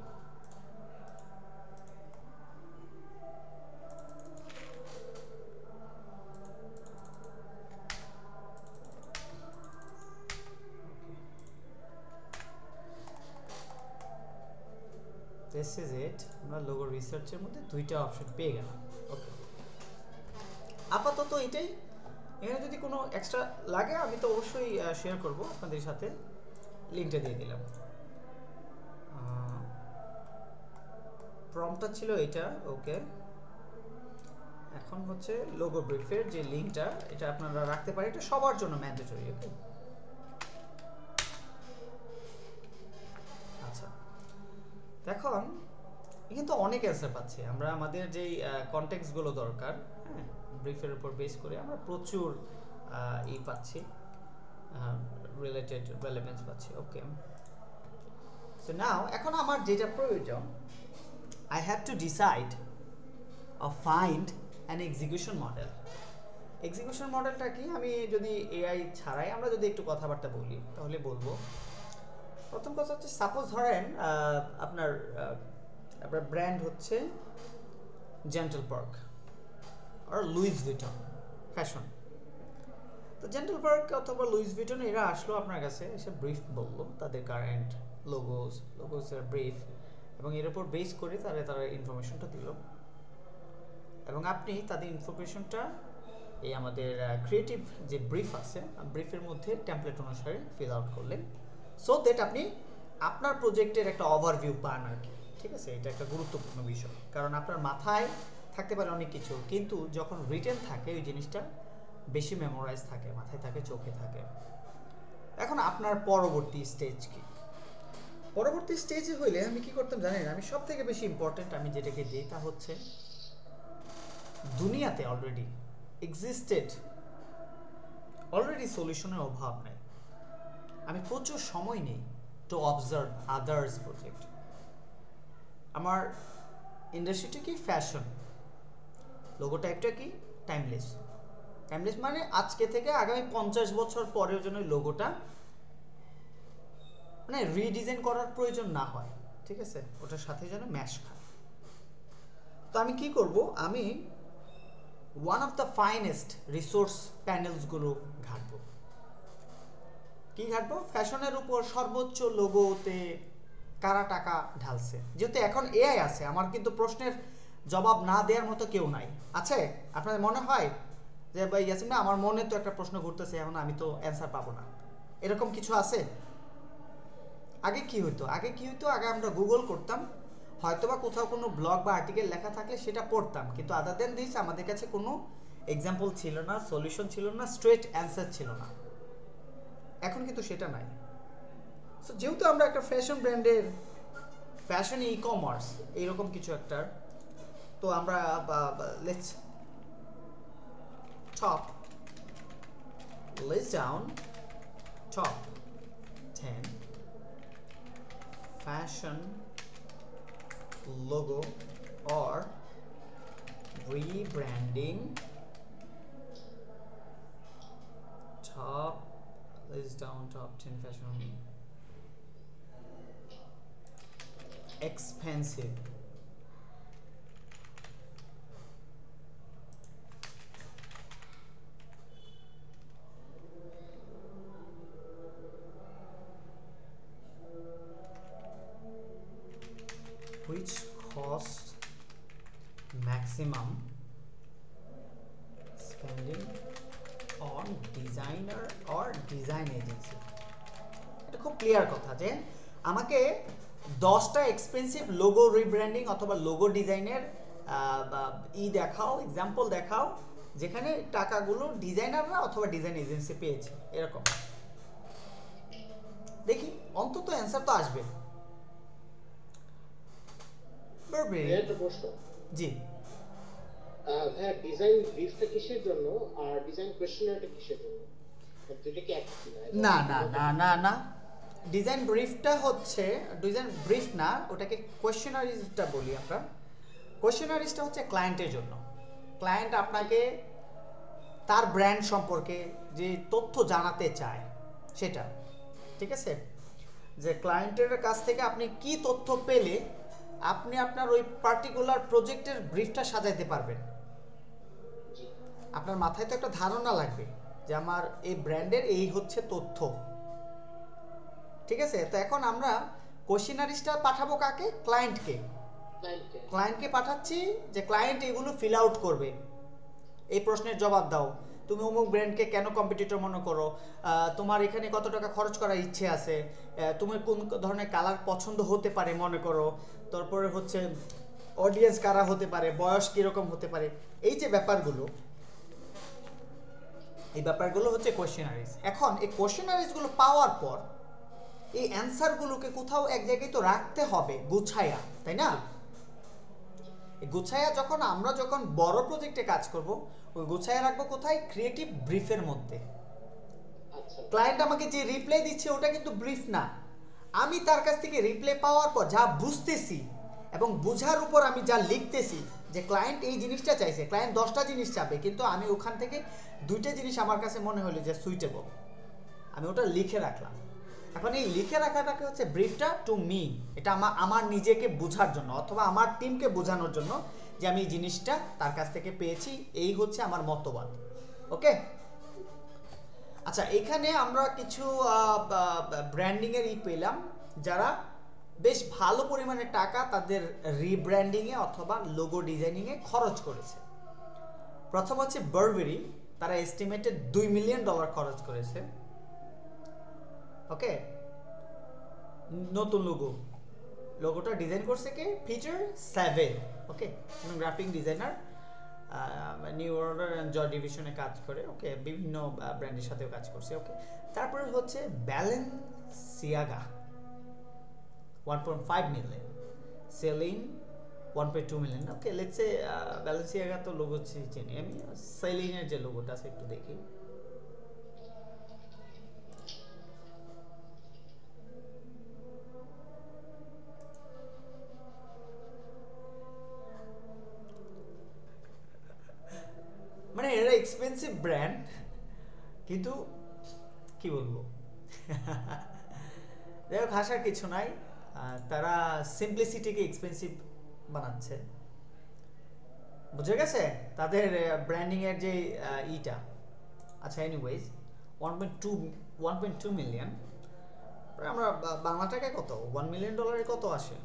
This is it. আমরা লোগো রিসার্চের মধ্যে দুইটা অপশন পেয়ে গেলাম। ওকে, আপাতত এটাই। এখানে যদি কোনো এক্সট্রা লাগে আমি তো অবশ্যই শেয়ার করব আপনাদের সাথে, লিঙ্কটা দিয়ে দিলাম। প্রম্পটটা ছিল এটা। ওকে, এখন হচ্ছে লোগো ব্রিফের যে লিঙ্কটা, এটা আপনারা রাখতে পারেন, এটা সবার জন্য ম্যান্ডেটরি। ওকে, আচ্ছা, এখন কিন্তু অনেক অ্যান্সার পাচ্ছি আমরা। আমাদের যেই কনটেক্সটগুলো দরকার, হ্যাঁ, ব্রিফের উপর বেস করে আমরা প্রচুর পাচ্ছি, রিলেটেড রেলেভেন্স পাচ্ছি। ওকে, সো নাও এখন আমার যেটা প্রয়োজন, I have to decide or find an execution model. Execution মডেলটা কি? আমি যদি এআই ছাড়াই আমরা যদি একটু কথাবার্তা বলি তাহলে বলবো, প্রথম কথা হচ্ছে সাপোজ ধরেন আপনার ব্র্যান্ড হচ্ছে জেন্টল পার্ক আর লুইস ভিটন ফ্যাশন। তো জেন্টল পার্ক অথবা লুইস ভিটন এরা আসলো আপনার কাছে, এসে ব্রিফ বললো তাদের কারেন্ট লোগোসের ব্রিফ, এবং এর উপর বেস করে তারা ইনফরমেশনটা দিল, এবং আপনি তাদের ইনফরমেশনটা এই আমাদের ক্রিয়েটিভ যে ব্রিফ আছে, ব্রিফের মধ্যে টেমপ্লেট অনুসারে ফিল আউট করলেন, সো দ্যাট আপনি আপনার প্রজেক্টের একটা ওভারভিউ পান আর কি। ঠিক আছে, এটা একটা গুরুত্বপূর্ণ বিষয়, কারণ আপনার মাথায় থাকতে পারে অনেক কিছু, কিন্তু যখন রিটেন থাকে ওই জিনিসটা বেশি মেমোরাইজ থাকে, মাথায় থাকে, চোখে থাকে। এখন আপনার পরবর্তী স্টেজ কি? পরবর্তী স্টেজে হইলে আমি কি করতাম জানেন? আমি সব থেকে বেশি ইম্পর্টেন্ট আমি যেটাকে দিই তা হচ্ছে দুনিয়াতে অলরেডি এক্সিস্টেড, অলরেডি সলিউশনের অভাব নাই। আমি প্রচুর সময় নেই টু অবজার্ভ আদার্স প্রজেক্ট। আমার ইন্ডাস্ট্রিটা কি? ফ্যাশন। লোগো টাইপটা কি? টাইমলেস। টাইমলেস মানে আজকে থেকে আগামী 50 বছর পরেও যেন লোগোটা মানে রিডিজাইন করার প্রয়োজন না হয়। ঠিক আছে, ওটার সাথে যেন ম্যাচ খায়। তো আমি কি করব? আমি one of the finest resource প্যানেলসগুলো ঘাটবো। কি ঘাটবো? ফ্যাশনের উপর সর্বোচ্চ লোগোতে কারা টাকা ঢালছে। যেহেতু এখন এআই আছে, আমার কিন্তু প্রশ্নের জবাব না দেওয়ার মতো কেউ নাই। আছে? আপনাদের মনে হয় যে ভাই ইয়াসিন না, আমার মনে তো একটা প্রশ্ন ঘুরতেছে, এখন আমি তো অ্যান্সার পাবো না, এরকম কিছু আছে? আগে কি হতো? আগে আমরা গুগল করতাম, হয়তোবা কোথাও কোনো ব্লগ বা আর্টিকেল লেখা থাকলে সেটা পড়তাম, কিন্তু আদার দেন দিস আমাদের কাছে কোনো এক্সাম্পল ছিল না, সলিউশন ছিল না, স্ট্রেট অ্যান্সার ছিল না। এখন কিন্তু সেটা নাই। সো যেহেতু আমরা একটা ফ্যাশন ব্র্যান্ডের, ফ্যাশন ই কমার্স এইরকম কিছু একটা, তো আমরা let's top list down top 10 fashion logo or rebranding. List down top 10 fashion expensive which cost maximum spending on designer or design agency. এটা খুব ক্লিয়ার কথা যে আমাকে 10টা এক্সপেন্সিভ লোগো রিব্র্যান্ডিং অথবা লোগো ডিজাইনের দেখাও, এক্সাম্পল দেখাও, যেখানে টাকাগুলো ডিজাইনাররা অথবা ডিজাইন এজেন্সি পেয়েছে, এরকম। দেখি অন্তত অ্যান্সার তো আসবে। একটা প্রশ্ন। জি ভাইয়া, ডিজাইন ব্রিফটা কিসের জন্য আর ডিজাইন কোয়েশ্চেনারটা কিসের জন্য? দুটো কি একই না না না না না, ডিজাইন ব্রিফটা হচ্ছে, ডিজাইন ব্রিফ না, ওটাকে কোয়েশ্চেনারিজটা বলি আমরা। কোয়েশ্চেনারিজটা হচ্ছে ক্লায়েন্টের জন্য। ক্লায়েন্ট আপনাকে তার ব্র্যান্ড সম্পর্কে যে তথ্য জানাতে চায় সেটা, ঠিক আছে? যে ক্লায়েন্টের কাছ থেকে আপনি কি তথ্য পেলে আপনি আপনার ওই পার্টিকুলার প্রজেক্টের ব্রিফটা সাজাইতে পারবেন। আপনার মাথায় তো একটা ধারণা লাগবে যে আমার এই ব্র্যান্ডের এই হচ্ছে তথ্য, ঠিক আছে? তো এখন আমরা কোয়েশ্চেনারিজটা পাঠাবো কাকে? ক্লায়েন্টকে। ক্লায়েন্টকে পাঠাচ্ছি যে ক্লায়েন্ট এগুলো ফিল আউট করবে। এই প্রশ্নের জবাব দাও, তুমি অমুক ব্র্যান্ডকে কেন কম্পিটিটর মনে করো, তোমার এখানে কত টাকা খরচ করার ইচ্ছে আছে, তোমার কোন ধরনের কালার পছন্দ হতে পারে মনে করো, তারপরে হচ্ছে অডিয়েন্স কারা হতে পারে, বয়স কীরকম হতে পারে, এই যে ব্যাপারগুলো, এই ব্যাপারগুলো হচ্ছে কোয়েশ্চেনারিজ। এখন এই কোয়েশ্চেনারিজগুলো পাওয়ার পর এই অ্যান্সারগুলোকে কোথাও এক জায়গায় তো রাখতে হবে গুছায়া, তাই না? গুছায়া আমরা যখন বড় প্রজেক্টে কাজ করব, ওই গুছায়া রাখবো কোথায়? ক্রিয়েটিভ ব্রিফের মধ্যে। ক্লায়েন্ট আমাকে যে রিপ্লাই দিচ্ছে ওটা কিন্তু ব্রিফ না, আমি তার কাছ থেকে রিপ্লাই পাওয়ার পর যা বুঝতেছি এবং বুঝার উপর আমি যা লিখতেছি, যে ক্লায়েন্ট এই জিনিসটা চাইছে, ক্লায়েন্ট 10টা জিনিস চাবে, কিন্তু আমি ওখান থেকে 2টা জিনিস আমার কাছে মনে হলো যে সুইটেবল, আমি ওটা লিখে রাখলাম। এখন এই লিখে রাখাটাকে হচ্ছে ব্রিফটা টু মি, এটা আমার নিজেকে বোঝার জন্য অথবা আমার টিমকে বোঝানোর জন্য যে আমি এই জিনিসটা তার কাছ থেকে পেয়েছি, এই হচ্ছে আমার মতবাদ। ওকে, আচ্ছা, এখানে আমরা কিছু ব্র্যান্ডিংয়ের পেলাম যারা বেশ ভালো পরিমাণে টাকা তাদের রিব্র্যান্ডিংয়ে অথবা লোগো ডিজাইনিংয়ে খরচ করেছে। প্রথম হচ্ছে বারবেরি, তারা এস্টিমেটেড $2 মিলিয়ন খরচ করেছে। ওকে, নতুন লোগোটা ডিজাইন করছে কে? Peter Saville. Okay, graphic designer, New Order and Joy ডিভিশনে কাজ করে। ওকে, বিভিন্ন ব্র্যান্ডের সাথেও কাজ করছে। ওকে, তারপরে হচ্ছে ব্যালেন্সিয়াগা 1.5 million, saline 1.2 million. Okay, let's সে ব্যালেন্সিয়াগা তো লোগো চিনি আমি, সেলিনের যে লোগোটা আছে একটু দেখি। মানে এরা এক্সপেন্সিভ ব্র্যান্ড, কিন্তু কি বলবো, যাই হোক, হাসার কিছু নাই, তারা সিম্পলিসিটিকে এক্সপেন্সিভ বানাচ্ছে, বুঝে গেছে তাদের ব্র্যান্ডিং এর যে ইটা। আচ্ছা, এনিওয়েজ 1.2 মিলিয়ন, আমরা বাংলা টাকায় কত, $1 মিলিয়ন কত আসে?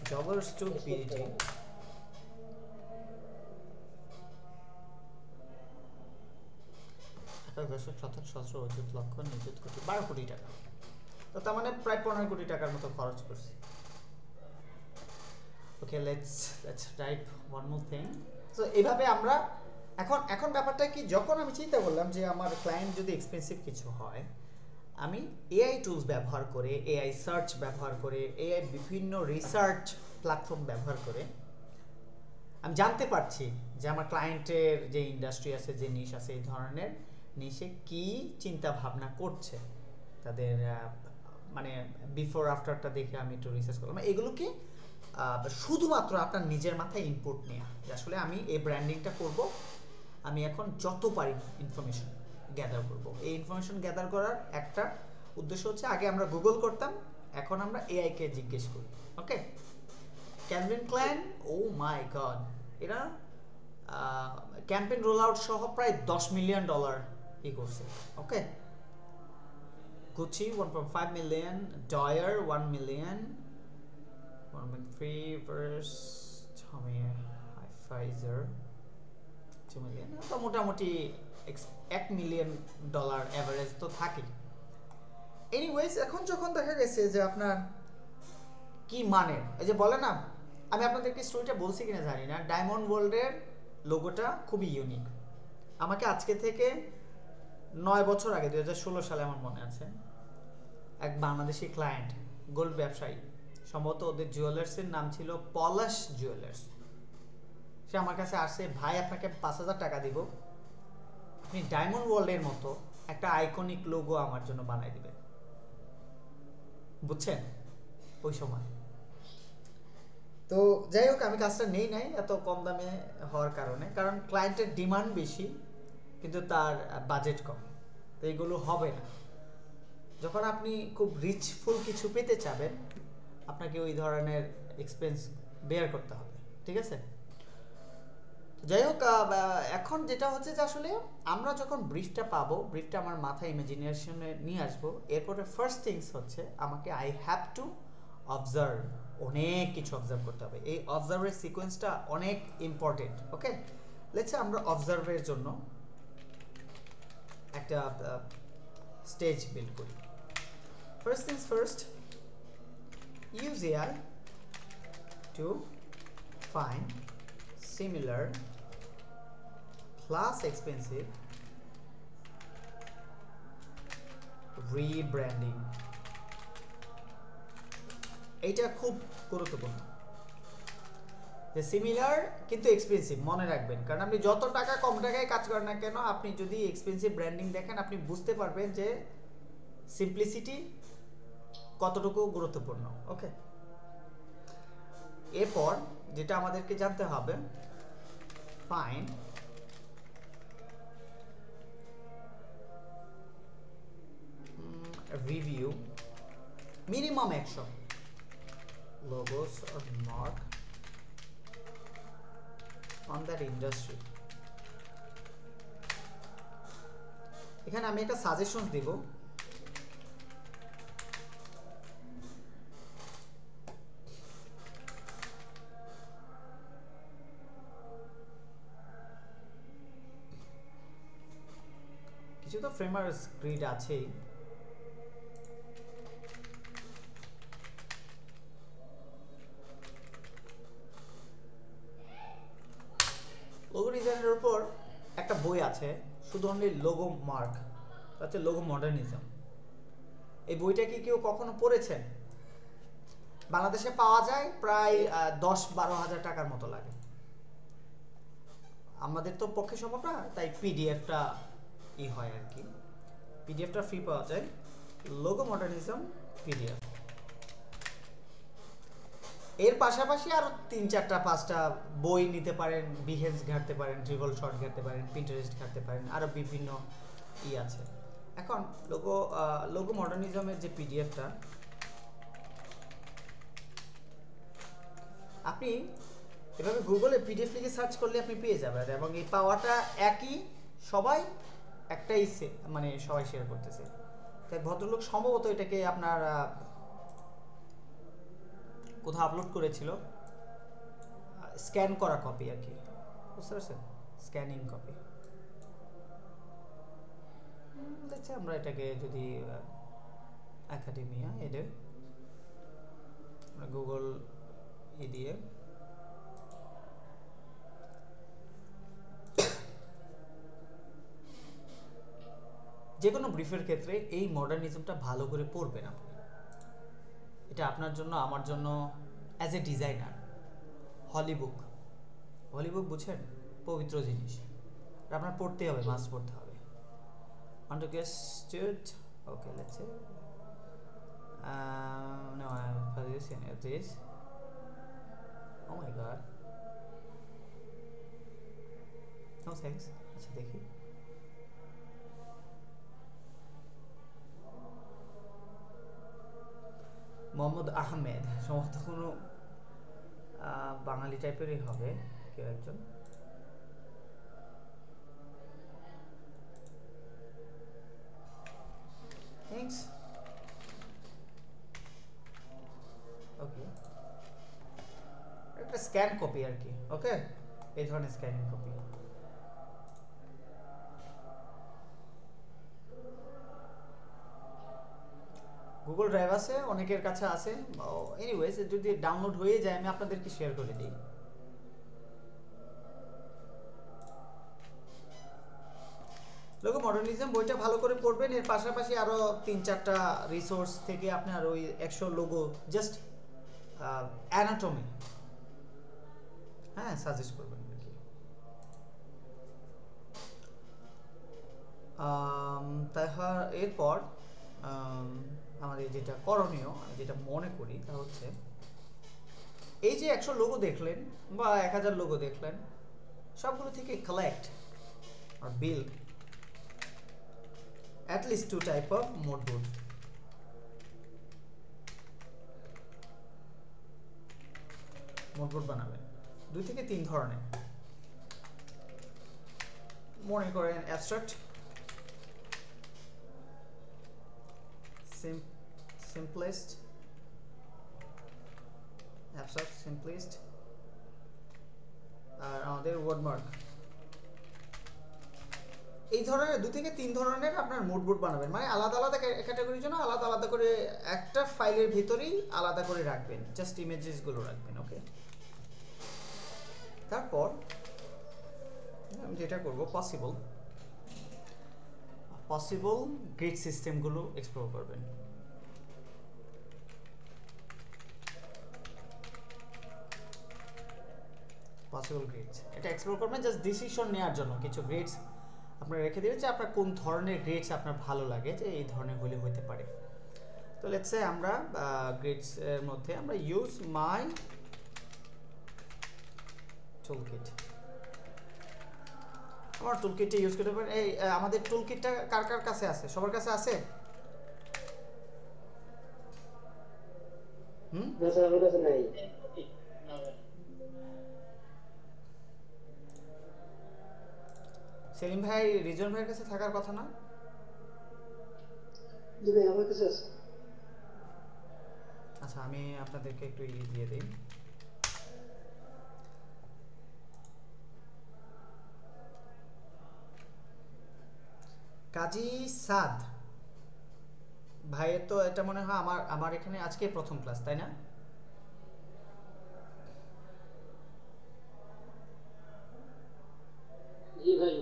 জবরস টু পিএইচডি, লক্ষ, নিযুত কোটি, 12 কোটি টাকা, তো তার মানে প্রায় 15 কোটি টাকার মতো খরচ করছে। Okay, let's write one more thing. So এইভাবে আমরা এখন ব্যাপারটা কি, যখন আমি চিন্তা করলাম যে আমার ক্লায়েন্ট যদি এক্সপেন্সিভ কিছু হয়, আমি এআই টুলস ব্যবহার করে, এআই সার্চ ব্যবহার করে, এআই বিভিন্ন রিসার্চ প্ল্যাটফর্ম ব্যবহার করে আমি জানতে পারছি যে আমার ক্লায়েন্টের যে ইন্ডাস্ট্রি আছে, যে নিশ আছে, এই ধরনের নিশে কি চিন্তা ভাবনা করছে, তাদের মানে বিফোর আফটারটা দেখে আমি একটু রিসার্চ করলাম। এগুলো কি শুধুমাত্র আপনার নিজের মাথায় ইনপুট নেওয়া, যে আসলে আমি এই ব্র্যান্ডিংটা করব, আমি এখন যত পারি ইনফরমেশন গ্যাদার করব। এই ইনফরমেশন গ্যাদার করার একটা উদ্দেশ্য হচ্ছে, আগে আমরা গুগল করতাম, এখন আমরা এআই কে জিজ্ঞেস করি। Okay, Calvin Klein, oh my god, এরা ক্যাম্পেইন রোল আউট সহ প্রায় $10 মিলিয়ন ই করছে। Okay, Gucci 1.5 million, Dior 1 million, 1.3 first Pfizer 2 million, তো মোটামুটি $1 মিলিয়ন এভারেজ তো থাকে। এনিওয়েজ, এখন যখন দেখা গেছে যে আপনার কি মানে, এই যে বলে না আমি আপনাদেরকে স্টোরিটা বলছি কিনা জানি না, ডায়মন্ড ওয়ার্ল্ডের লোগোটা খুবই ইউনিক। আমাকে আজকে থেকে 9 বছর আগে 2016 সালে আমার মনে আছে, এক বাংলাদেশি ক্লায়েন্ট, গোল্ড ব্যবসায়ী, সম্ভবত ওদের জুয়েলার্সের নাম ছিল পলাশ জুয়েলার্স। সে আমার কাছে আসছে, ভাই আপনাকে 5,000 টাকা দিব, আপনি ডায়মন্ড ওয়ার্ল্ডের মতো একটা আইকনিক লোগো আমার জন্য বানাই দিবেন। বুঝছেন ওই সময়। তো যাই হোক, আমি কাজটা নেই নাই এত কম দামে হওয়ার কারণে, কারণ ক্লায়েন্টের ডিমান্ড বেশি কিন্তু তার বাজেট কম, তো এইগুলো হবে না। যখন আপনি খুব রিচফুল কিছু পেতে চাবেন, আপনাকে ওই ধরনের এক্সপেন্স বেয়ার করতে হবে, ঠিক আছে? যাই হোক, এখন যেটা হচ্ছে যে আসলে আমরা যখন ব্রিফটা পাবো, ব্রিফটা আমার মাথায় ইমাজিনেশনে নিয়ে আসবো, এরপরে ফার্স্ট থিংস হচ্ছে আমাকে আই হ্যাভ টু অবজার্ভ, অনেক কিছু অবজার্ভ করতে হবে। এই অবজার্ভের সিকোয়েন্সটা অনেক ইম্পর্টেন্ট। ওকে, লেটস আমরা অবজার্ভের জন্য একটা স্টেজ বিল্ড করি। First things first, use AI to find similar plus expensive rebranding। এটা খুব গুরুত্বপূর্ণ যে সিমিলার কিন্তু এক্সপেন্সিভ, মনে রাখবেন, কারণ আপনি যত টাকা কম টাকায় কাজ করেন না কেন, আপনি যদি এক্সপেন্সিভ ব্র্যান্ডিং দেখেন, আপনি বুঝতে পারবেন যে সিম্পলিসিটি কতটুকু গুরুত্বপূর্ণ। ওকে, এরপর যেটা আমাদেরকে জানতে হবে, find review minimum action logos or mark on that industry। এখানে আমি একটা সাজেশন দিব, কিছু তো ফ্রেমার গ্রিড আছেই। লোগো ডিজাইনের উপর একটা বই আছে, শুধু অনলি লোগো মার্ক, হচ্ছে লোগো মডার্নিজম। এই বইটা কি কেউ কখনো পড়েছেন? বাংলাদেশে পাওয়া যায় প্রায় 10-12 হাজার টাকার মতো লাগে। আমাদের তো পক্ষে সম্ভব না, তাই পিডিএফটা হয় আর কি, পিডিএফটা ফ্রি পাওয়া যায়, লোগো মডার্নিজম পিডিএফ। এর পাশাপাশি আরো 3-4-5টা বই নিতে পারেন, বিহেন্স ঘাটতে পারেন, ট্রিবল শট ঘাটতে পারেন, পিন্টারেস্ট ঘাটতে পারেন, আরো বিভিন্ন আছে। এখন লোগো মডার্নিজমের যে পিডিএফটা, আপনি এভাবে গুগলে পিডিএফ লিখে সার্চ করলে আপনি পেয়ে যাবেন, এবং এই পাওয়াটা একই, সবাই একটাই মানে সবাই শেয়ার করতেছে। তাই ভদ্রলোক সম্ভবত এটাকে আপনার কোথাও আপলোড করেছিল, স্ক্যান করা কপি আর কি, বুঝতে পারছেন? Scanning copy. আচ্ছা, আমরা এটাকে যদি একাডেমিয়া এদের গুগল দিয়ে যে কোনো ব্রিফের ক্ষেত্রে এই মডার্নিজমটা ভালো করে পড়বেন আপনি। এটা আপনার জন্য, আমার জন্য, অ্যাজ এ ডিজাইনার, হলিবুক বুঝেন, পবিত্র জিনিস, আপনার পড়তে হবে, মাস্ট পড়তে হবে। want to get started? Okay, let's say no, I'm producing this. Oh my god, no thanks। আচ্ছা দেখি, মোহাম্মদ আহমেদ, সম্ভবত কোনো বাঙালি টাইপেরই হবে কেউ একজন। থ্যাঙ্কস। ওকে, একটা স্ক্যান কপি আর কি। ওকে, এই ধরনের স্ক্যানিং কপি। গুগল ড্রাইভ আছে, অনেকের কাছে আছে। এনিওয়েজ যদি ডাউনলোড হয়ে যায় আমি আপনাদেরকে শেয়ার করে দিই। লোগো মডার্নিজম বইটা ভালো করে পড়বেন, এর পাশাপাশি আরও 3-4টা রিসোর্স থেকে আপনার ওই 100 লোগো জাস্ট অ্যানাটমি হ্যাঁ সাজেস্ট করবেন আর কি। এরপর আমাদের যেটা করণীয়, আমি যেটা মনে করি তা হচ্ছে এই যে 100 লোগো দেখলেন বা 1000 লোগো দেখলেন, সবগুলো থেকে কালেক্ট আর build at least 2 type of mood board. mood board বানাবেন 2 থেকে 3 ধরনের। মনে করেন abstract, simplest, abstract, simplest, আর আমাদের ওয়ার্ডমার্ক। এই ধরনের 2 থেকে 3 ধরনের আপনার মোড বোর্ড বানাবেন, মানে আলাদা আলাদা ক্যাটাগরির জন্য আলাদা আলাদা করে একটা ফাইলের ভিতরেই আলাদা করে রাখবেন, জাস্ট ইমেজেসগুলো রাখবেন। ওকে, তারপর আমি যেটা করব পসিবল গ্রিড সিস্টেমগুলো এক্সপ্লোর করবেন। পসিবল গ্রিডস এটা এক্সপ্লোর করবেন জাস্ট ডিসিশন নেওয়ার জন্য। কিছু গ্রিডস আপনারা রেখে দিবেন যে আপনার কোন ধরনের গ্রিডস আপনার ভালো লাগে, যে এই ধরনের হলে হতে পারে। তো লেটস সে আমরা গ্রিডস এর মধ্যে আমরা ইউজ মাই টুলকিট, আমার টুলকিটটা ইউজ করতে পারেন। এই আমাদের টুলকিটটা কার কার কাছে আছে? সবার কাছে আছে? না স্যার আমার কাছে নাই। সেলিম ভাই, রিজন ভাইয়ের কাছে থাকার কথা না? জি ভাই আমার কাছে আছে। আচ্ছা, আমি আপনাদেরকে একটু দিয়ে দিই। কাজী সাদ ভাইয়ের তো এটা মনে হয় আমার এখানে আজকে প্রথম ক্লাস, তাই না? জি ভাই।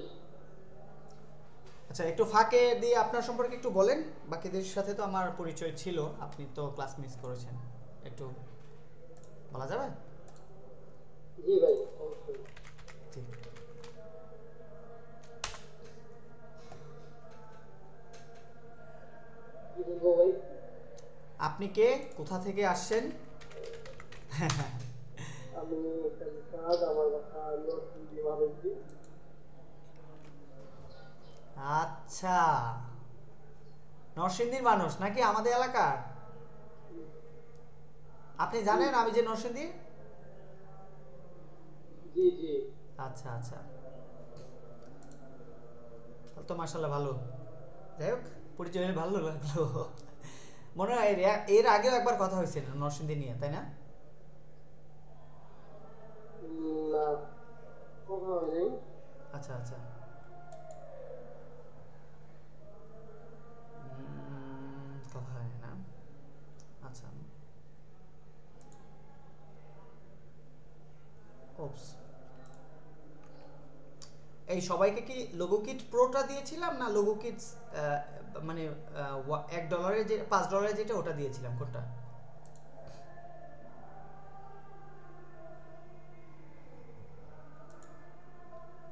আচ্ছা, একটু ফাঁকে দিয়ে আপনার সম্পর্কে একটু বলেন। বাকিদের সাথে তো আমার পরিচয় ছিল, আপনি তো ক্লাস মিস করেছেন, একটু বলা যাবে? জি ভাই অবশ্যই। ঠিক। কি বলবো ভাই? আপনি কে, কোথা থেকে আসছেন? আমি কাজ, আমার বাসা নরসিংদী মাধবদী। আচ্ছা, নরসিংদীর মানুষ নাকি আমাদের এলাকার? আপনি জানেন আমি যে নরসিংদী? জি জি। আচ্ছা আচ্ছা, তো মাশাআল্লাহ ভালো। যাই হোক, পরিচয় হয়ে ভালো লাগলো। মনে হয় এর আগেও একবার কথা হয়েছিল নরসিংদী নিয়ে, তাই না? না, কথা হয় নাই। আচ্ছা আচ্ছা, কথা হয় না। আচ্ছা, ওপস, এই সবাইকে কি লোগো কিট প্রোটা দিয়েছিলাম না লোগো কিটস মানে $1 যে $5 যেটা ওটা দিয়েছিলাম? কোনটা?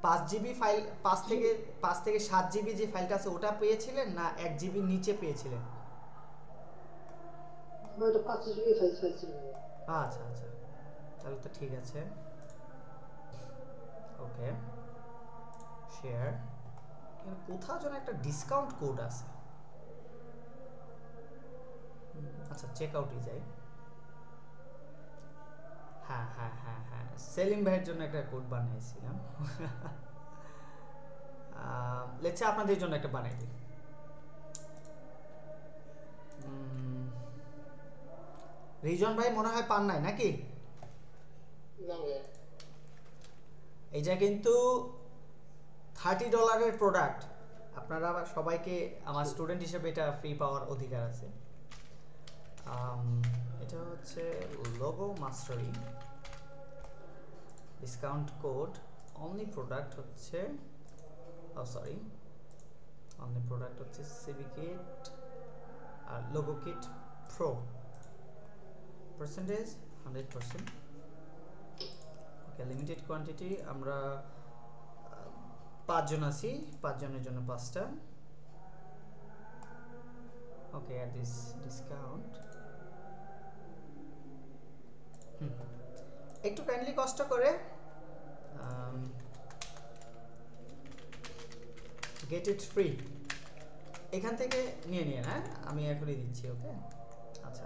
$5 GB ফাইল, 5 থেকে 7 GB যে ফাইলটা আছে ওটা পেয়েছিলেন না 1 GB নিচে পেয়েছিলেন? আমার একটা 5 GB ফাইল ছিল। আচ্ছা আচ্ছা, তাহলে তো ঠিক আছে। ওকে, শেয়ার। কোথাও যেন একটা ডিসকাউন্ট কোড আছে। আচ্ছা, চেক আউটে যাই। হ্যাঁ হ্যাঁ হ্যাঁ হ্যাঁ, সেলিম ভাইয়ের জন্য একটা কোড বানিয়েছিলাম। লেটস আপনাদের জন্য একটা বানাই দিই। রিজন ভাই মনে হয় পান নাই নাকি? না ভাই। এইটা কিন্তু $30 প্রোডাক্ট। আপনারা সবাইকে আমার স্টুডেন্ট হিসেবে এটা ফ্রি পাওয়ার অধিকার আছে। এটা হচ্ছে logo mastery, discount code, only product হচ্ছে অনলি প্রোডাক্ট হচ্ছে সিবি কিট আর logo kit pro, percentage 100%। Okay, limited quantity, আমরা 5 জন আছি, 5 জনের জন্য 5টা। Okay, at this discount. একটু কাইন্ডলি কষ্ট করে গেট ইট ফ্রি এখান থেকে নিয়ে হ্যাঁ, আমি এখনই দিচ্ছি। ওকে, আচ্ছা,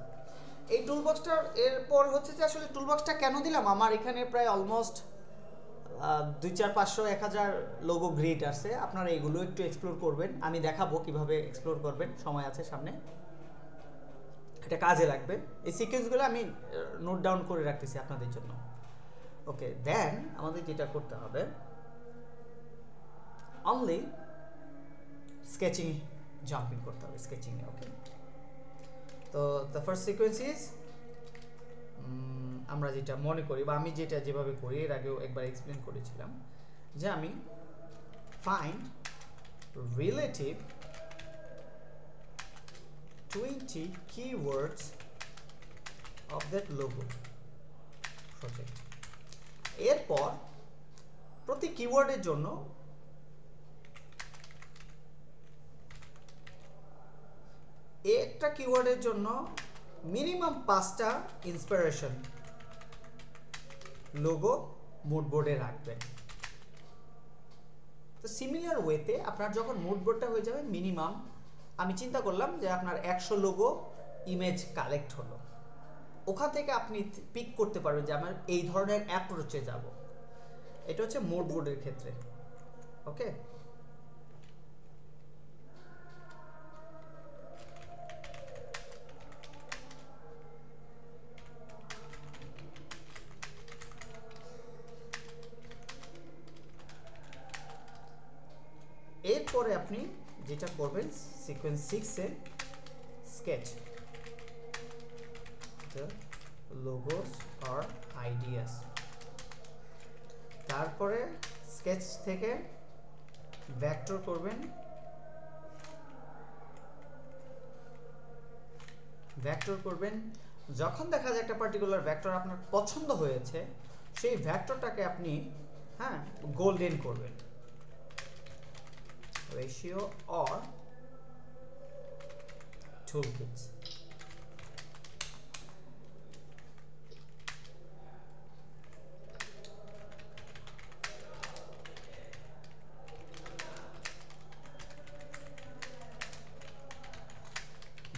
এই টুলবক্সটার এরপর হচ্ছে যে আসলে টুলবক্সটা কেন দিলাম, আমার এখানে প্রায় অলমোস্ট 2,400-1,000 লোগো গ্রিড আছে, আপনারা এইগুলো একটু এক্সপ্লোর করবেন, আমি দেখাবো কিভাবে এক্সপ্লোর করবেন, সময় আছে সামনে, এটা কাজে লাগবে। এই সিকোয়েন্সগুলো আমি নোট ডাউন করে রাখতেছি আপনাদের জন্য। ওকে, দেন আমাদের যেটা করতে হবে, অনলি স্কেচিং জাম্পিং করতে হবে, স্কেচিং এ। ওকে, তো দ্য ফার্স্ট সিকোয়েন্স ইজ, আমরা যেটা মনে করি বা আমি যেটা যেভাবে করি, এর আগেও একবার এক্সপ্লেন করেছিলাম, যে আমি find relative 20 keywords of that logo project। এরপর প্রতি কিওয়ার্ডের জন্য একটা কিওয়ার্ডের জন্য মিনিমাম 5টা ইন্সপিরেশন লোগো মুড বোর্ডে রাখবেন। তো সিমিলার ওয়েতে আপনার যখন মুড বোর্ডটা হয়ে যাবে মিনিমাম, আমি চিন্তা করলাম যে আপনার 100 লোগো ইমেজ কালেক্ট হলো, ওখান থেকে আপনি পিক করতে পারবেন যে আমার এই ধরনের অ্যাপ্রোচে যাব। এটা হচ্ছে মুড বোর্ডের ক্ষেত্রে। ওকে, এরপরে আপনি যেটা করবেন, sequence 6 A sketch the logos or ideas, তারপরে স্কেচ থেকে ভেক্টর করবেন, যখন দেখা যায় একটা পার্টিকুলার ভেক্টর আপনার পছন্দ হয়েছে, সেই ভেক্টরটাকে আপনি গোল্ডেন করবেন, রেশিও অর টুলকিটস।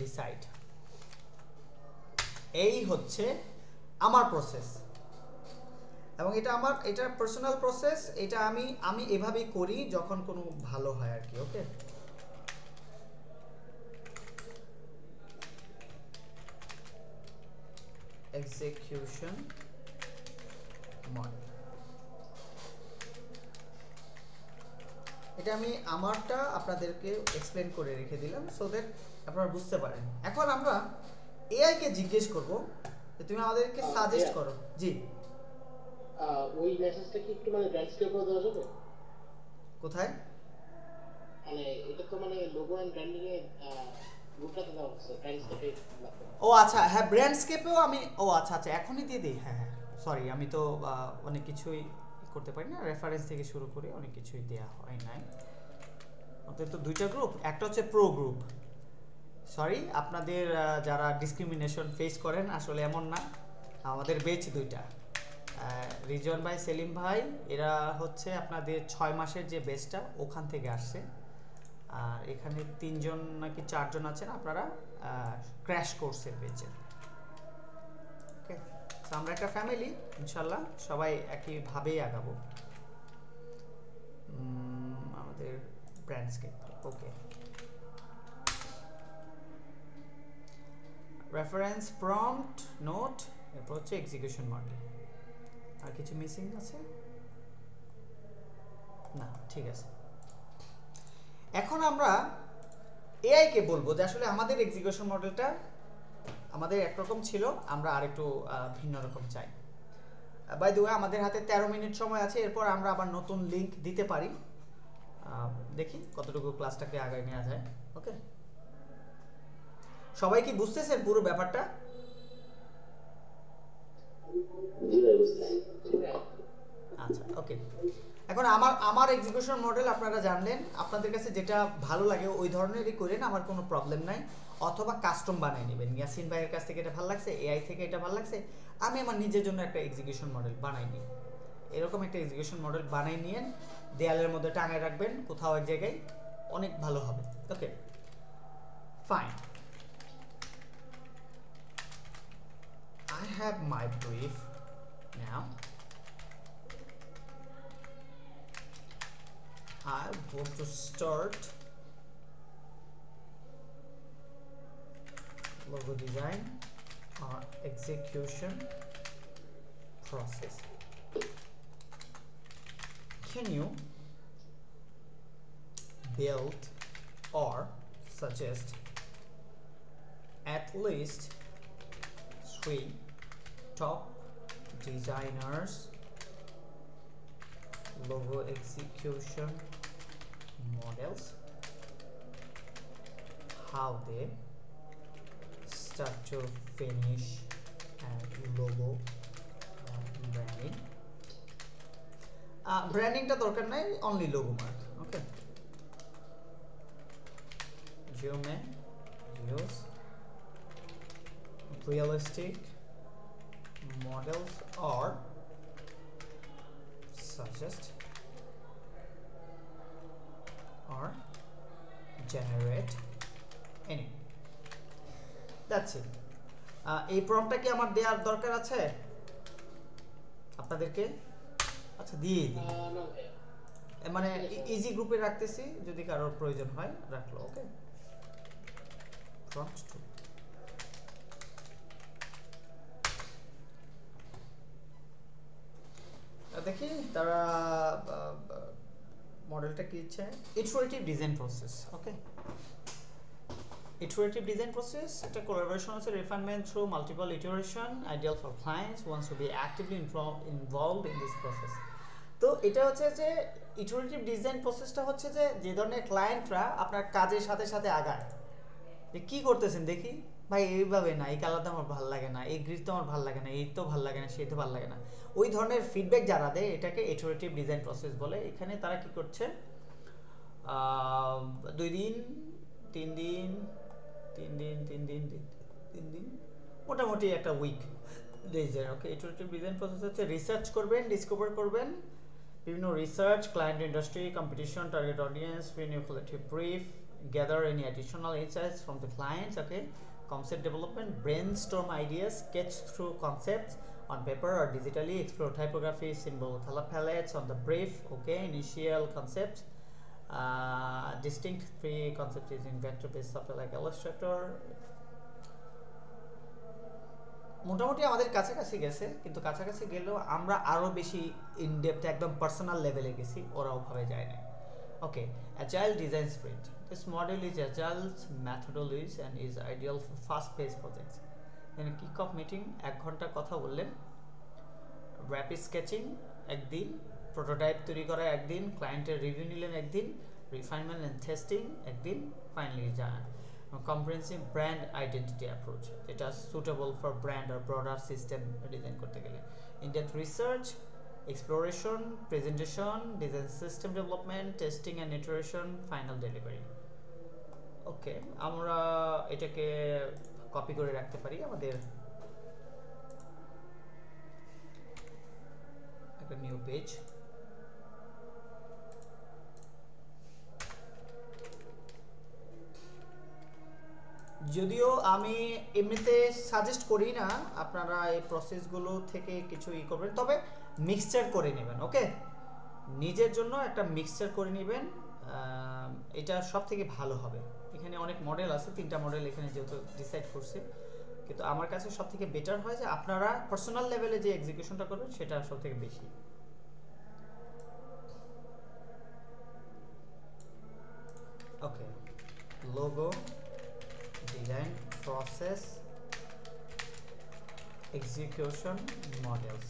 ডিসাইড, এই হচ্ছে আমার প্রসেস, এবং এটা পার্সোনাল প্রসেস, এটা আমি এভাবেই করি যখন কোনো ভালো হয় আর কি। ওকে, এক্সিকিউশন মডেল, এটা আমি আমারটা আপনাদেরকে এক্সপ্লেন করে রেখে দিলাম সো দ্যাট আপনারা বুঝতে পারেন। এখন আমরা এআই কে জিজ্ঞেস করব যে তুমি আমাদেরকে সাজেস্ট করো। জি, ওই মেসেজটা কি একটু মানে ব্র্যান্ডস্কেপে দেওয়া যাবে? কোথায়? মানে এটা তো মানে লোগো এন্ড ব্র্যান্ডিং এ গ্রুপটাতে দেওয়া হচ্ছে, ব্র্যান্ডস্কেপে। ও আচ্ছা, হ্যাঁ, ব্র্যান্ডস্কেপেও আমি, ও আচ্ছা আচ্ছা, এখনই দিয়ে দিই। হ্যাঁ, সরি, আমি তো অনেক কিছুই করতে পারি না, রেফারেন্স থেকে শুরু করে অনেক কিছুই দেয়া হয় নাই। আমাদের তো 2টা গ্রুপ, একটা হচ্ছে প্রো গ্রুপ। সরি, আপনাদের যারা ডিসক্রিমিনেশন ফেস করেন, আসলে এমন না, আমাদের বেচ 2টা, রিজন ভাই, সেলিম ভাই, এরা হচ্ছে আপনাদের 6 মাসের যে বেচটা ওখান থেকে আসছে, আর এখানে 3 জন নাকি 4 জন আছেন আপনারা ক্র্যাশ কোর্সের বেচের। ওকে, তো আমরা একটা ফ্যামিলি, ইনশাল্লাহ সবাই একইভাবেই আগাবো আমাদের ব্র্যান্ডস্কেপ। ওকে, রেফারেন্স, প্রম্পট, নোট, এরপর হচ্ছে এক্সিকিউশন মডেল। আর কিছু মিসিং আছে? না, ঠিক আছে। এখন আমরা এআই কে বলবো যে আসলে আমাদের এক্সিকিউশন মডেলটা আমাদের একরকম ছিল, আমরা আরেকটু ভিন্ন রকম চাই। বাই দ্য ওয়ে আমাদের হাতে 13 মিনিট সময় আছে, এরপর আমরা আবার নতুন লিংক দিতে পারি। দেখি কতটুকু ক্লাসটাকে আগায় নেওয়া যায়। ওকে, সবাই কি বুঝতেছেন পুরো ব্যাপারটা? আচ্ছা, ওকে। এখন আমার এক্সিকিউশন মডেল আপনারা জানলেন, আপনাদের কাছে যেটা ভালো লাগে ওই ধরনেরই করেন, আমার কোনো প্রবলেম নাই। অথবা কাস্টম বানিয়ে নেবেন, ইয়াসিন ভাইয়ের কাছ থেকে এটা ভালো লাগছে, এআই থেকে এটা ভালো লাগছে, আমি আমার নিজের জন্য একটা এক্সিকিউশন মডেল বানাই নিই। এরকম একটা এক্সিকিউশন মডেল বানাই নিয়ে দেয়ালের মধ্যে টাঙায় রাখবেন কোথাও এক জায়গায়, অনেক ভালো হবে। ওকে, fine. I have my brief now. I want to start logo design or execution process. Can you build or suggest at least 3 top designers logo execution models, how they start to finish and logo branding. Branding টা দরকার নাই, only logo mark. Okay, you may use realistic models or suggest or generate any. That's it. এই প্রম্পটটা কি আমার দেওয়ার দরকার আছে আপনাদেরকে? আচ্ছা, দিয়ে দিই, মানে ইজি গ্রুপে রাখতেছি, যদি কারোর প্রয়োজন হয় রাখলো। Okay, prompt 2। দেখি তারা মডেলটা কি ইচ্ছে। Iterative design process. Okay, iterative design process এটা কোলাবোরেশন আছে, refinement through multiple iteration, ideal for clients wants to be actively involved in this process. তো এটা হচ্ছে যে ইটারেটিভ ডিজাইন প্রসেসটা হচ্ছে যে যে ধরনের ক্লায়েন্টরা আপনার কাজের সাথে সাথে আগায়, যে কী করতেছেন দেখি ভাই, এইভাবে না, এই কালারটা আমার ভালো লাগে না, এই গ্রিড তো আমার ভালো লাগে না, এই তো ভালো লাগে না, সেই তো ভালো লাগে না, ওই ধরনের ফিডব্যাক যারা দেয় এটাকে ইটারেটিভ ডিজাইন প্রসেস বলে। এখানে তারা কি করছে, 2 দিন 3 দিন 3 দিন 3 দিন 3 দিন মোটামুটি একটা উইক ডেজের। ওকে, ইটারেটিভ ডিজাইন প্রসেস হচ্ছে রিসার্চ করবেন, ডিসকভার করবেন বিভিন্ন research, client, industry, competition, target audience, renew collective brief, gather any additional insights from the clients. Okay, concept development, brainstorm ideas, sketch through concepts on paper or digitally, explore typography, symbol color palettes on the brief. Okay, initial concepts, distinct 3 concepts using vector-based software like Illustrator. মোটামুটি আমাদের কাছাকাছি গেছে, কিন্তু কাছাকাছি গেলেও আমরা আরও বেশি ইনডেপথ একদম পার্সোনাল লেভেলে গেছি, ওরা ওভাবে যায় না। Okay, agile design sprint, this model is agile's methodology and is ideal for fast-paced projects. এখানে কিক অফ মিটিং 1 ঘন্টা কথা বললেন, র্যাপিড স্কেচিং একদিন, প্রোটোটাইপ তৈরি করা একদিন, ক্লায়েন্টের রিভিউ নিলেন একদিন, রিফাইনমেন্ট অ্যান্ড টেস্টিং একদিন, ফাইনালি যান comprehensive brand identity approach, এটা suitable for brand or broader system design করতে গেলে, in-depth research, exploration, presentation, design system development, testing and iteration, final delivery. ওকে, আমরা এটাকে কপি করে রাখতে পারি আমাদের একটা নিউ পেজ। যদিও আমি এমনিতে সাজেস্ট করি না আপনারা এই প্রসেসগুলো থেকে কিছু করবেন, তবে মিক্সচার করে নেবেন। ওকে, নিজের জন্য একটা মিক্সচার করে নেবেন, এটা সব থেকে ভালো হবে। এখানে অনেক মডেল আছে, 3টা মডেল এখানে যেহেতু ডিসাইড করছে, কিন্তু আমার কাছে সব থেকে বেটার হয় যে আপনারা পার্সোনাল লেভেলে যে এক্সিকিউশনটা করবেন সেটা সব থেকে বেশি। Okay, logo design process execution models,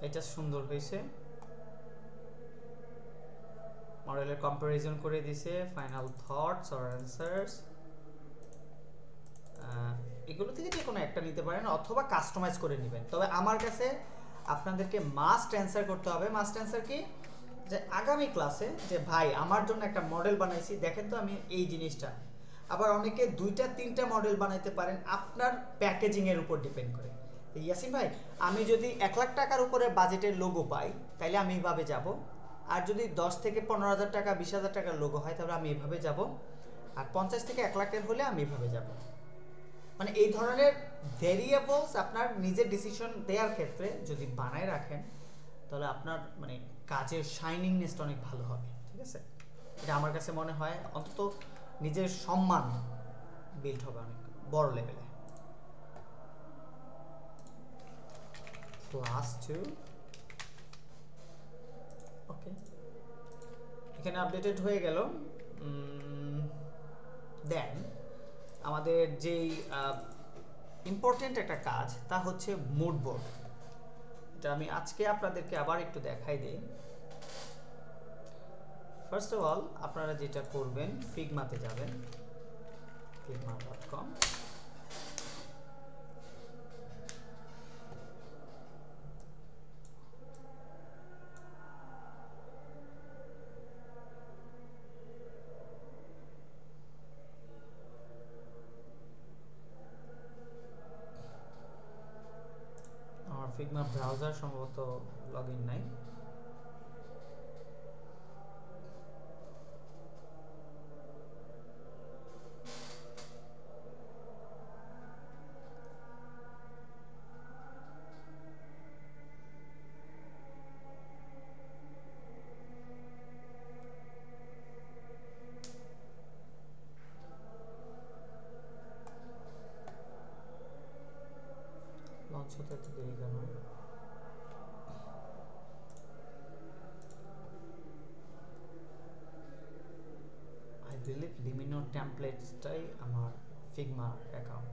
এটা সুন্দর হয়েছে। মডেলের কম্পারিজন করে দিছে, ফাইনাল থটস অর অ্যানসার্স, এগুলো থেকে যে কোনো একটা নিতে পারেন অথবা কাস্টমাইজ করে নেবেন। তবে আমার কাছে আপনাদেরকে মাস্ট অ্যান্সার করতে হবে। মাস্ট অ্যান্সার কি, যে আগামী ক্লাসে যে ভাই আমার জন্য একটা মডেল বানাইছি, দেখেন তো আমি এই জিনিসটা। আবার অনেকে 2টা 3টা মডেল বানাইতে পারেন, আপনার প্যাকেজিংয়ের উপর ডিপেন্ড করে। ইয়াসিন ভাই, আমি যদি 1 লাখ টাকার উপরে বাজেটের লোগো পাই তাহলে আমি এইভাবে যাব, আর যদি 10 থেকে 15,000 টাকা 20,000 টাকার লোগো হয় তাহলে আমি এইভাবে যাব, আর 50 থেকে 1 লাখের হলে আমি এইভাবে যাব। মানে এই ধরনের ভেরিয়েবলস আপনার নিজের ডিসিশন দেওয়ার ক্ষেত্রে যদি বানায় রাখেন তাহলে আপনার মানে কাজের শাইনিংনেসটা অনেক ভালো হবে। ঠিক আছে, এটা আমার কাছে মনে হয় অন্তত নিজের সম্মান বিল্ড হবে অনেক বড় লেভেলে। ক্লাস 2 ওকে, এখানে আপডেটেড হয়ে গেল। দেন আমাদের যেই ইম্পর্টেন্ট একটা কাজ তা হচ্ছে মুড বোর্ড। এটা আমি আজকে আপনাদেরকে আবার একটু দেখাই দিই। ফার্স্ট অফ অল আপনারা যেটা করবেন, ফিগমাতে যাবেন, figma.com, আমার ফিগমা ব্রাউজার সম্ভবত লগইন নাই। লঞ্চ হতে এত দেরি কেন? আই বিলিভ লিমিনো টেমপ্লেটসটাই আমার ফিগমা অ্যাকাউন্ট।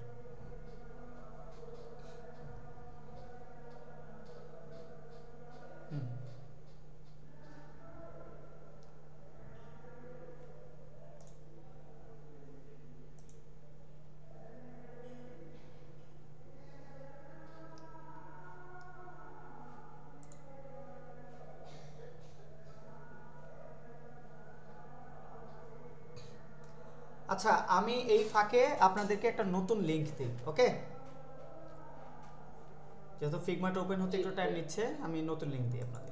আচ্ছা, আমি এই ফাঁকে আপনাদেরকে একটা নতুন লিংক দিই। ওকে, যেহেতু ফিগমাটা ওপেন হতে একটু টাইম নিচ্ছে, আমি নতুন লিংক দিই আপনাদের।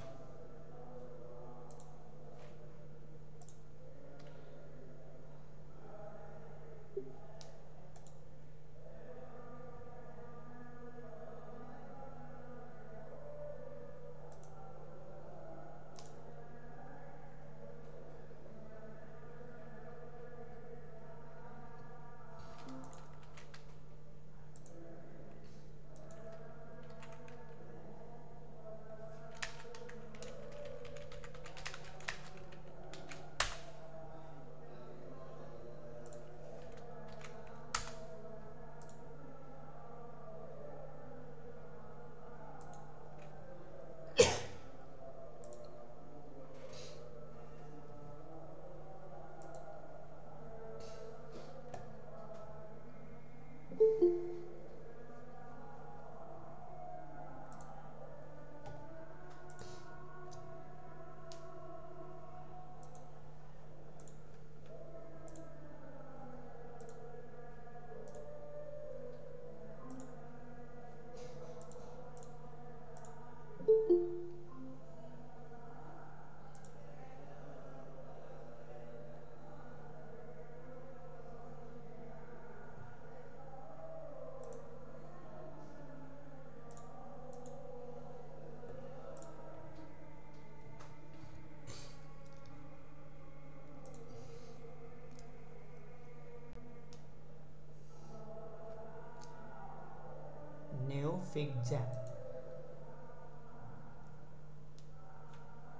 ফিগজ্যাম,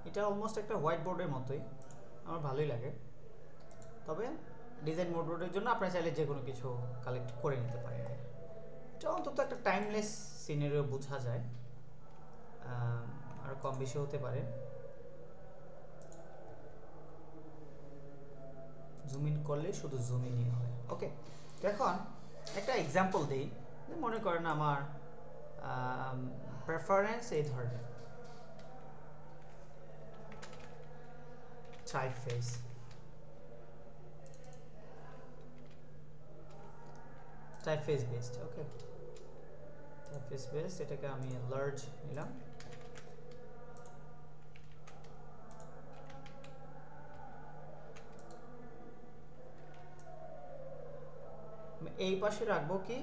এটা অলমোস্ট একটা হোয়াইট বোর্ডের মতোই, আমার ভালোই লাগে। তবে ডিজাইন মোড বোর্ডের জন্য আপনারা চাইলে যে কোনো কিছু কালেক্ট করে নিতে পারেন। এটা অন্তত একটা টাইমলেস সিনারিও বোঝা যায়, আর কম বেশি হতে পারে। জুম ইন করলে শুধু জুম ইনই হয়। ওকে, তো এখন একটা এক্সাম্পল দিই। মনে করেন আমার প্রেফারেন্স এই ধরনের টাইপফেস, টাইপফেস বেসড। ওকে, টাইপফেস বেসড, এটাকে আমি লার্জ নিলাম। এই পাশে রাখবো কি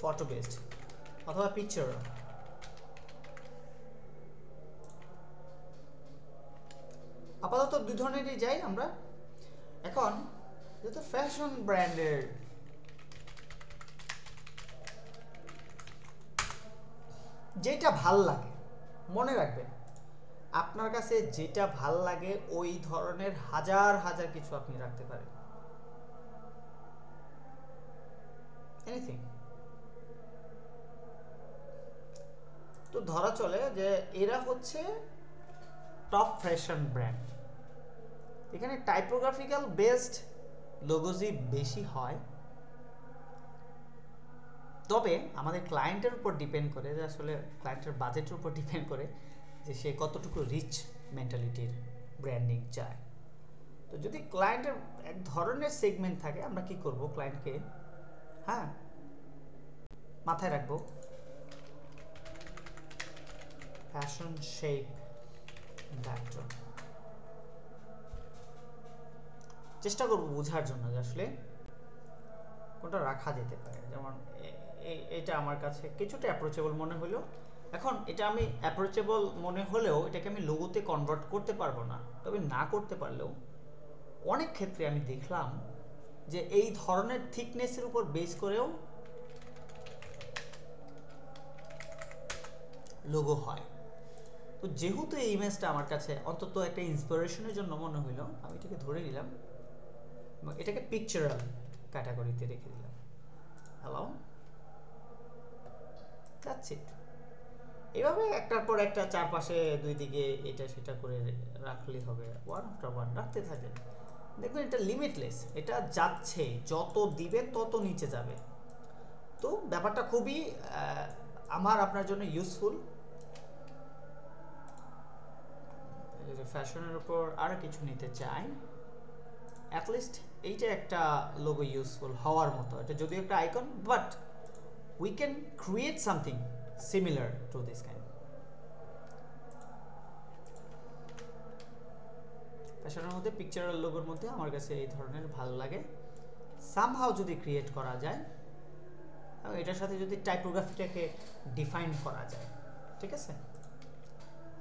ফটো বেসড অথবা পিকচার। আপাতত দুই ধরনেরই যাই আমরা। এখন যেহেতু ফ্যাশন ব্র্যান্ডের যেটা ভাল লাগে, মনে রাখবেন আপনার কাছে যেটা ভাল লাগে ওই ধরনের হাজার হাজার কিছু আপনি রাখতে পারেন, এনিথিং। তো ধরা চলে যে এরা হচ্ছে টপ ফ্যাশন ব্র্যান্ড, এখানে টাইপোগ্রাফিক্যাল বেসড লোগোজি বেশি হয়। তবে আমাদের ক্লায়েন্টের উপর ডিপেন্ড করে, যে আসলে ক্লায়েন্টের বাজেটের উপর ডিপেন্ড করে যে সে কতটুকু রিচ মেন্টালিটির ব্র্যান্ডিং চায়। তো যদি ক্লায়েন্টের এক ধরনের সেগমেন্ট থাকে, আমরা কি করব, ক্লায়েন্টকে মাথায় রাখবো ফ্যাশন শেপ ভেক্টর, চেষ্টা করব বোঝার জন্য যে আসলে কোনটা রাখা যেতে পারে। যেমন এটা আমার কাছে কিছুটা অ্যাপ্রোচেবল মনে হলো। এখন এটা আমি অ্যাপ্রোচেবল মনে হলেও এটাকে আমি লোগোতে কনভার্ট করতে পারবো না। তবে না করতে পারলেও অনেক ক্ষেত্রে আমি দেখলাম যে এই ধরনের থিকনেসের উপর বেস করেও লোগো হয়। তো যেহেতু এই ইমেজটা আমার কাছে অন্তত একটা ইন্সপিরেশনের জন্য মনে হলো, আমি এটাকে ধরে নিলাম এবং এটাকে পিকচারাল ক্যাটাগরিতে রেখে দিলাম। Hello, that's it. এইভাবে একটার পর একটা চারপাশে দুই দিকে এটা সেটা করে রাখলেই হবে, ওয়ান আফটার ওয়ান রাখতে থাকেন, দেখবেন এটা লিমিটলেস, এটা যাচ্ছে, যত দিবেন তত নিচে যাবে। তো ব্যাপারটা খুবই আমার আপনার জন্য ইউজফুল। ফ্যাশনের উপর আরো কিছু নিতে চাই, অ্যাটলিস্ট এইটা একটা লোগো ইউজফুল হওয়ার মতো। এটা যদিও একটা icon, but we can create something similar to this kind. ফ্যাশনের মধ্যে পিকচারাল লোগোর মধ্যে আমার কাছে এই ধরনের ভালো লাগে। সামহাউ যদি ক্রিয়েট করা যায় এবং এটার সাথে যদি টাইপোগ্রাফিটাকে ডিফাইন করা যায়, ঠিক আছে।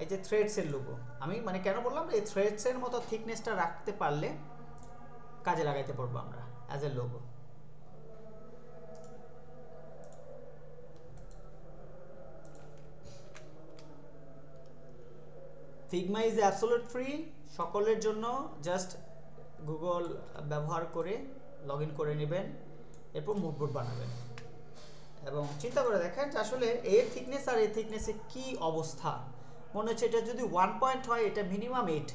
এই যে থ্রেডসের লোগো, আমি মানে কেন বললাম, এই থ্রেডসের মতো থিকনেসটা রাখতে পারলে কাজে লাগাইতে পারবো আমরা as a logo. Figma is absolute free সকলের জন্য। জাস্ট গুগল ব্যবহার করে লগ ইন করে নেবেন, এরপর মুভবোর্ড বানাবেন এবং চিন্তা করে দেখেন যে আসলে এর থিকনেস আর এই থিকনেসে কি অবস্থা। মনে হচ্ছে এটা যদি 1 পয়েন্ট হয়, এটা মিনিমাম 8।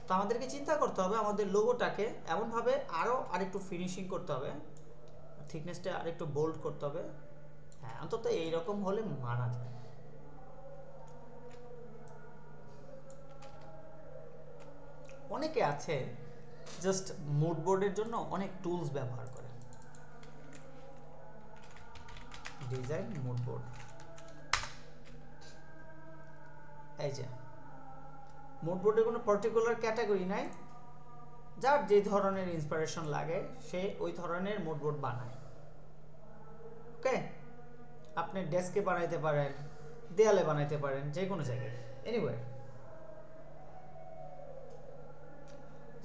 তো আমাদেরকে চিন্তা করতে হবে আমাদের লোগোটাকে এমনভাবে আরেকটু ফিনিশিং করতে হবে, থিকনেসটা আরেকটু বোল্ড করতে হবে। হ্যাঁ, অন্তত এইরকম হলে মানা যায়। অনেকে আছে জাস্ট মুড বোর্ডের জন্য অনেক টুলস ব্যবহার করে। ডিজাইন মুড বোর্ড, এই যে মুড বোর্ডের কোনো পার্টিকুলার ক্যাটাগরি নাই, যার যে ধরনের ইন্সপিরেশন লাগে সে ওই ধরনের মুড বোর্ড বানায়। ওকে, আপনি ডেস্কে বানাইতে পারেন, দেয়ালে বানাইতে পারেন, যে কোনো জায়গায়, এনিওয়ে।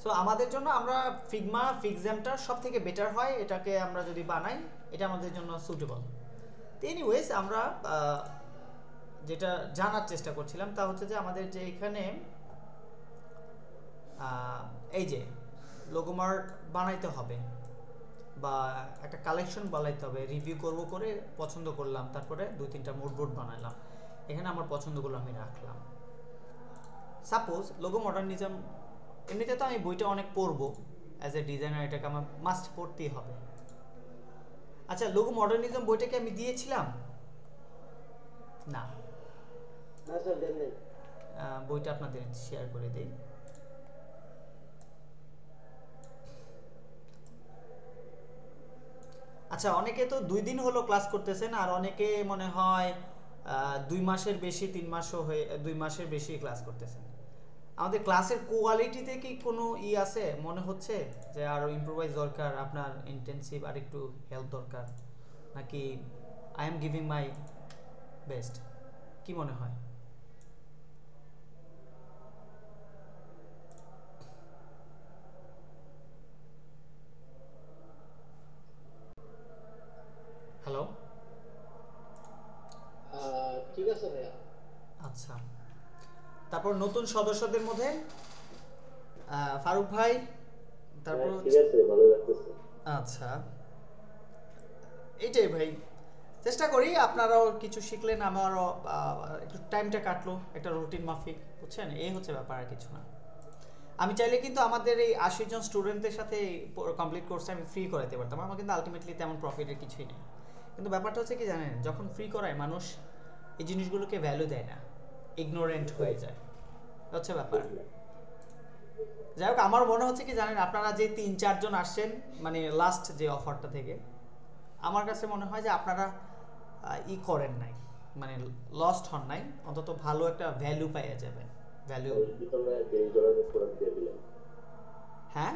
সো আমাদের জন্য আমরা ফিগমা ফিক্সেমটা সব থেকে বেটার হয়, এটাকে আমরা যদি বানাই এটা আমাদের জন্য সুটেবল। তো এনিওয়েজ আমরা যেটা জানার চেষ্টা করছিলাম তা হচ্ছে যে আমাদের যে এখানে এই যে লোগো মার্ক বানাইতে হবে বা একটা কালেকশন বানাইতে হবে, রিভিউ করব, করে পছন্দ করলাম, তারপরে 2-3টা মুড বোর্ড বানাইলাম, এখানে আমার পছন্দগুলো আমি রাখলাম। সাপোজ লোগো মডার্নিজম, এমনিতে তো আমি বইটা অনেক পড়বো অ্যাজ এ ডিজাইনার, এটাকে আমার মাস্ট পড়তেই হবে। আচ্ছা, লোগো মডার্নিজম বইটাকে আমি দিয়েছিলাম না? না স্যার দেন নাই। বইটা আপনাদের শেয়ার করে দিই। আচ্ছা, অনেকে তো 2 দিন হলো ক্লাস করতেছেন, আর অনেকে মনে হয় 2 মাসের বেশি, 3 মাসও হয়ে, 2 মাসের বেশি ক্লাস করতেছেন। আমাদের ক্লাসের কোয়ালিটিতে কি কোনো আছে মনে হচ্ছে যে আরো ইমপ্রোভাইজ দরকার, আপনার ইন্টেনসিভ আর একটু হেল্প দরকার, নাকি I am giving my best? কি মনে হয়? হ্যালো, ঠিক আছে ভাইয়া। আচ্ছা, তারপর নতুন সদস্যদের মধ্যে ফারুক ভাই, তারপর ঠিক আছে, ভালো লাগতেছে। আচ্ছা, এইটাই ভাই, চেষ্টা করি, আপনারাও কিছু শিখলেন, আমারও একটু টাইমটা কাটলো একটা রুটিন মাফিক, বুঝছেন? এই হচ্ছে ব্যাপার, আর কিছু না। আমি চাইলে কিন্তু আমাদের এই 80 জন স্টুডেন্টদের সাথে কমপ্লিট কোর্সটা আমি ফ্রি করাতে পারতাম, আমার কিন্তু আলটিমেটলি তেমন প্রফিটের কিছুই নেই। কিন্তু ব্যাপারটা হচ্ছে কি জানেন, যখন ফ্রি করায় মানুষ এই জিনিসগুলোকে ভ্যালু দেয় না, ইগনোরেন্ট হয়ে যায়, হচ্ছে ব্যাপার। যাই হোক, আমার মনে হচ্ছে কি জানেন, আপনারা যে 3-4 জন আসছেন মানে লাস্ট যে অফারটা থেকে, আমার কাছে মনে হয় যে আপনারা করেন নাই, মানে লস্ট হন নাই, অন্তত ভালো একটা ভ্যালু পাইয়া যাবেন। ভ্যালু, হ্যাঁ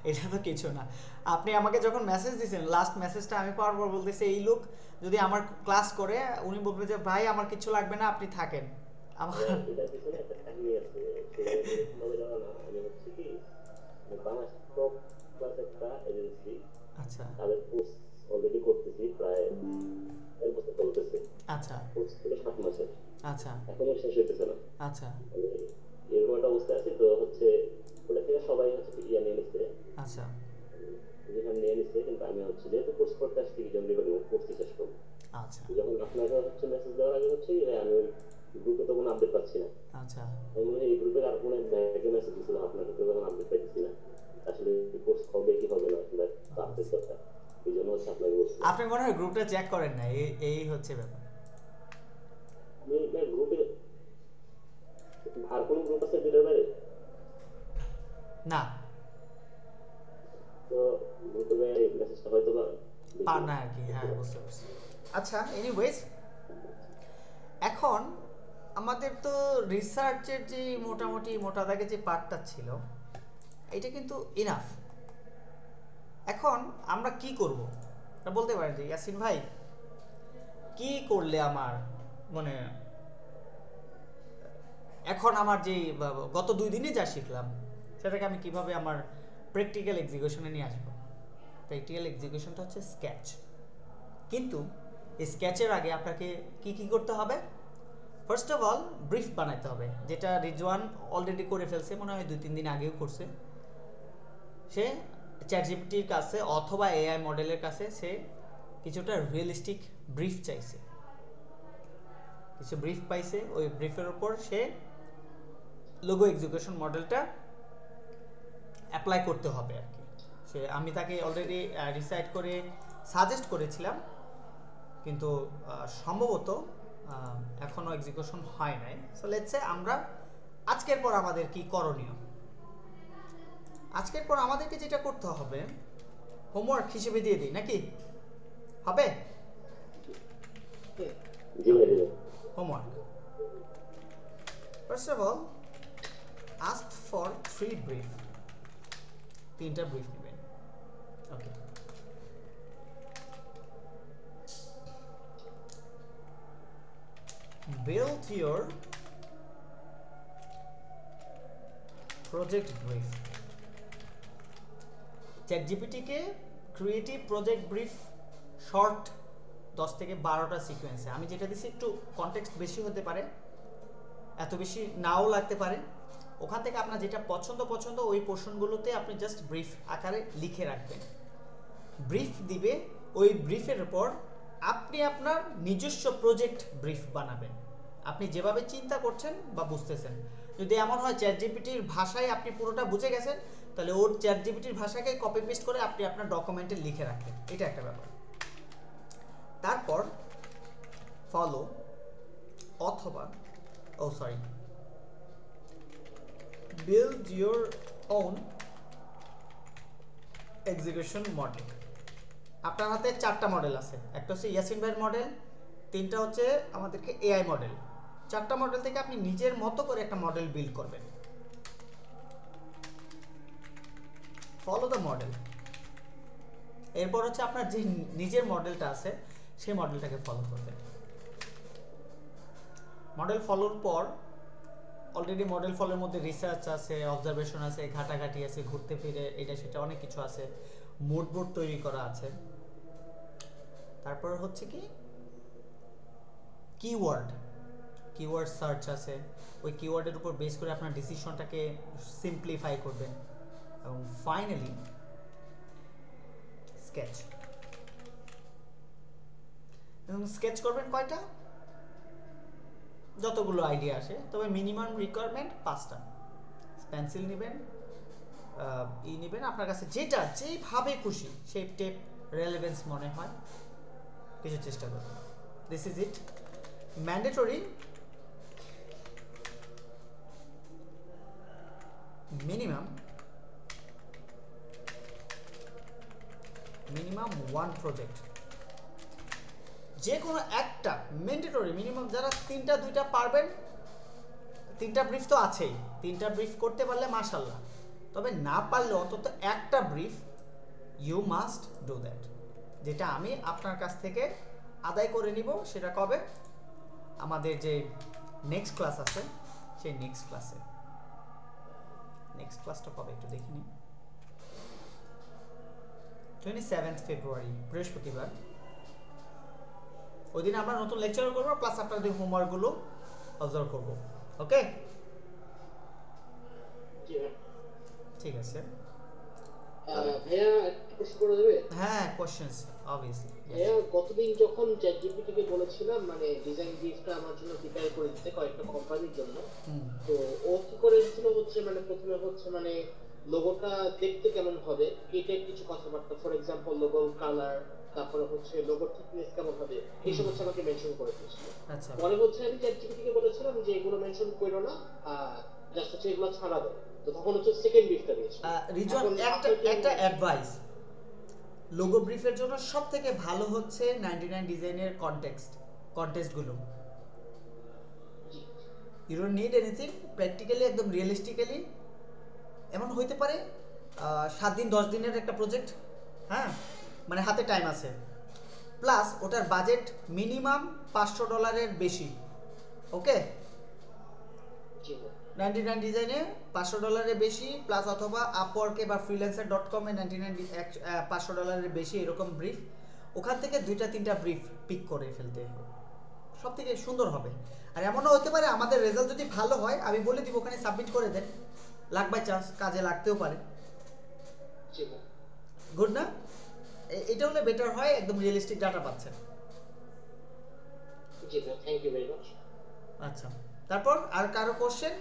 এটা তো কিছু না। আপনি আমাকে যখন মেসেজ দিয়েছেন, লাস্ট মেসেজটা আমি পাওয়ার পর বলতেছে এই লোক যদি আমার ক্লাস করে, উনি বলবে যে ভাই আমার কিছু লাগবে না, আপনি থাকেন। আমার এটা পিছনে একটা কাহিনী আছে। সেভাবে যাওয়া না, আমি হচ্ছে কি বাংলাদেশ টপ ক্লাস একটা এজেন্সি, আচ্ছা তাদের কোর্স অলরেডি করতেছি, প্রায় 1 বছর চলতেছে। আচ্ছা কোর্স ছিল 7 মাসের, আচ্ছা এখনো শেষ হইতেছে না। আচ্ছা আমি এরকম একটা অবস্থায় আছি, তো হচ্ছে ওটা থেকে সবাই হচ্ছে ইয়া নিয়ে নিচ্ছে, আচ্ছা যেখানে নিয়ে নিচ্ছে, কিন্তু আমি হচ্ছে যেহেতু কোর্স করতে আসছি, কি জন্য কোর্সটি শেষ করবো। আচ্ছা যখন আপনাকে হচ্ছে মেসেজ দেওয়ার আগে হচ্ছে আমি ওই গ্রুপে তো কোনো আপডেট পাচ্ছি না, আচ্ছা আমি মনে হয় এই গ্রুপে আর কোনো ব্যাগে মেসেজ দিয়েছিলাম, আপনাকে তো কোনো আপডেট পাইতেছি না, আসলে কোর্স হবে কি হবে না, আসলে আপডেট দরকার, এই জন্য হচ্ছে আপনাকে বলছি। আপনি মনে হয় গ্রুপটা চেক করেন না, এই হচ্ছে ব্যাপার। আমি গ্রুপে আর কোনো গ্রুপ আছে যেটার বাইরে? না, তো গ্রুপে মেসেজটা হয়তো বা পার না আর কি, হ্যাঁ বুঝতে পারছি। আচ্ছা, এনিওয়েজ, এখন আমাদের তো রিসার্চের যে মোটামুটি মোটা দাগে যে পার্টটা ছিল, এটা কিন্তু ইনাফ। এখন আমরা কি করব বলতে পারেন যে ইয়াসিন ভাই, কি করলে আমার মানে এখন আমার যে গত 2 দিনে যা শিখলাম সেটাকে আমি কিভাবে আমার প্র্যাকটিক্যাল এক্সিকিউশনে নিয়ে আসবো? প্র্যাকটিক্যাল এক্সিকিউশনটা হচ্ছে স্কেচ, কিন্তু এই স্কেচের আগে আপনাকে কি কি করতে হবে? ফার্স্ট অফ অল ব্রিফ বানাইতে হবে, যেটা রিজওয়ান অলরেডি করে ফেলছে, মনে হয় 2-3 দিন আগেও করছে। সে চ্যাটজিপিটির কাছে অথবা এআই মডেলের কাছে সে কিছুটা রিয়েলিস্টিক ব্রিফ চাইছে, কিছু ব্রিফ পাইছে, ওই ব্রিফের উপর সে লোগো এক্সিকিউশন মডেলটা অ্যাপ্লাই করতে হবে আর কি। সে আমি তাকে অলরেডি রিসাইড করে সাজেস্ট করেছিলাম, কিন্তু সম্ভবত এখনো এক্সিকিউশন হয় নাই। সো লেটস সে আমরা আজকের পর আমাদের কি করণীয়, আজকের পর আমাদেরকে যেটা করতে হবে হোমওয়ার্ক হিসেবে দিয়ে দিই নাকি? হবে homework. First of all ask for 3 brief, 3টা ব্রিফ নেবেন। ওকে, build your project brief। ChatGPT K creative project brief short 10 থেকে 12টা সিকোয়েন্সে, আমি যেটা দিচ্ছি একটু কনটেক্সট বেশি হতে পারে, এত বেশি নাও লাগতে পারে, ওখান থেকে আপনার যেটা পছন্দ ওই পোর্শনগুলোতে আপনি জাস্ট ব্রিফ আকারে লিখে রাখবেন। ব্রিফ দিবে, ওই ব্রিফের উপর আপনি আপনার নিজস্ব প্রজেক্ট ব্রিফ বানাবেন, আপনি যেভাবে চিন্তা করছেন বা বুঝতেছেন। যদি এমন হয় চ্যাট জিপিটির ভাষায় আপনি পুরোটা বুঝে গেছেন, তাহলে ওর চ্যাট জিপিটির ভাষাকে কপি পেস্ট করে আপনি আপনার ডকুমেন্টে লিখে রাখবেন, এটা একটা ব্যাপার। তারপর ফলো অথবা build your own execution model। আপনার হাতে 4টা মডেল আছে, একটা হচ্ছে ইয়াসিন ভাইয়ের মডেল, 3টা হচ্ছে আমাদেরকে এআই মডেল। 4টা মডেল থেকে আপনি নিজের মতো করে একটা মডেল বিল্ড করবেন। Follow the model. এরপর হচ্ছে আপনার যে নিজের মডেলটা আছে সেই মডেলটাকে ফলো করবেন। মডেল ফলোর পর অলরেডি মডেল ফলোর মধ্যে রিসার্চ আছে, অবজারভেশন আছে, ঘাটাঘাটি আছে, ঘুরতে ফিরে এটা সেটা অনেক কিছু আছে, মুড বোর্ড তৈরি করা আছে। তারপর হচ্ছে কি কিওয়ার্ড সার্চ আছে, ওই কিওয়ার্ডের উপর বেস করে আপনার ডিসিশনটাকে সিম্পলিফাই করবেন। এবং ফাইনালি স্কেচ করবেন কয়টা, যতগুলো আইডিয়া আসে, তবে মিনিমাম রিকোয়ারমেন্ট 5টা। পেন্সিল নেবেন, নেবেন আপনার কাছে যেটা যেভাবে খুশি, শেপ টেপ রেলেভেন্স মনে হয় কিছু চেষ্টা করবেন। This is it. Mandatory minimum 1 project, যে কোনো একটা ম্যান্ডেটরি মিনিমাম। যারা 3টা 2টা পারবেন, 3টা ব্রিফ তো আছেই, 3টা ব্রিফ করতে পারলে মাশাআল্লাহ, তবে না পারলে অন্তত একটা brief you must do that, যেটা আমি আপনার কাছ থেকে আদায় করে নিব। সেটা কবে? আমাদের যে নেক্সট ক্লাস আছে সেই নেক্সট ক্লাসটা কবে একটু দেখে নিই। 27 ফেব্রুয়ারি বৃহস্পতিবার। ওই দিন আমরা নতুন লেকচার করবো, প্লাস আপনাদের হোমওয়ার্কগুলো অবজার্ভ করব। ওকে, ঠিক আছে ভাইয়া একটা প্রশ্ন করা যাবে? হ্যাঁ, কোশ্চেনস অবভিয়াসলি। ভাইয়া গতদিন যখন চ্যাট জিপিটি কে বলেছিলাম মানে ডিজাইন ব্রিফটা আমার জন্য প্রিপেয়ার করে দিতে কয়েকটা কোম্পানির জন্য, তো ও কি করেছিল হচ্ছে মানে প্রথমে হচ্ছে মানে লোগোটা দেখতে কেমন হবে এটার কিছু কথাবার্তা, ফর এক্সাম্পল লোগোর কালার, তারপরে হচ্ছে লোগোর থিকনেস কেমন হবে, এইসব হচ্ছে আমাকে মেনশন করে দিয়েছিল। আচ্ছা, পরে হচ্ছে আমি চ্যাট জিপিটি কে বলেছিলাম যে এগুলো মেনশন করো না, জাস্ট হচ্ছে এগুলো ছাড়া দাও, তো তখন হচ্ছে সেকেন্ড ব্রিফটা দিয়েছিল। রিজন একটা অ্যাডভাইস, লোগো ব্রিফের জন্য সবথেকে ভালো হচ্ছে 99 ডিজাইনের কন্টেস্টগুলো। You don't need anything, practically একদম রিয়েলিস্টিক্যালি এমন হইতে পারে 7 দিন 10 দিনের একটা প্রজেক্ট, হ্যাঁ মানে হাতে টাইম আছে, প্লাস ওটার বাজেট মিনিমাম $500 বেশি। ওকে, 99 ডিজাইনে $500 বেশি, প্লাস অথবা আপওয়ার্কে বা freelancer.com এ $500 বেশি, এরকম ব্রিফ। ওখান থেকে 2টা 3টা ব্রিফ পিক করে ফেলতে সব থেকে সুন্দর হবে। আর এমনও হতে পারে আমাদের রেজাল্ট যদি ভালো হয়, আমি বলে দিব ওখানে সাবমিট করে দেন, লাক বাই চান্স কাজে লাগতেও পারে। গুড না? এটা হলে বেটার হয়, একদম রিয়েলিস্টিক ডাটা পাচ্ছেন। জি sir, thank you very much. আচ্ছা, তারপর আর কারো কোশ্চেন?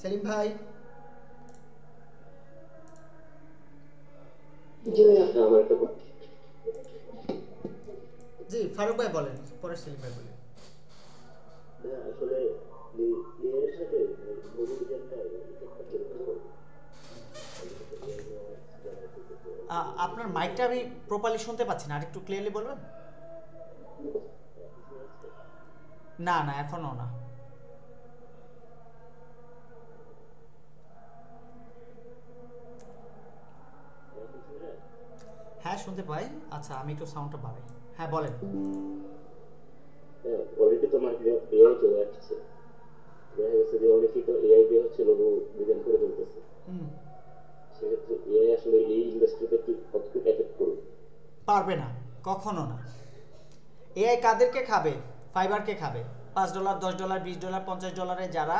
সেলিম ভাই? জি ফারুক ভাই বলেন, পরে সেলিম ভাই বলেন। আসলে এর সাথে বডি ডিজাইনটা আপনার মাইকটা আমি প্রপারলি শুনতে পাচ্ছি না, আরেকটু ক্লিয়ারলি বলবেন? না না, এখনো না। হ্যাঁ শুনতে পাই। আচ্ছা, আমি একটু সাউন্ডটা বাড়াই। হ্যাঁ বলেন। অলরেডি তো মার্কেটে এআই চলে আসছে, দেখা গেছে যে অনেকেই তো এআই দিয়ে হচ্ছে লোগো ডিজাইন করে ফেলতেছে। সেক্ষেত্রে এআই আসলে এই ইন্ডাস্ট্রিতে কি কতটুকু এফেক্ট করবে? পারবে না, কখনো না। এআই কাদেরকে খাবে? ফাইবারকে খাবে। $5, $10, $20, $50 যারা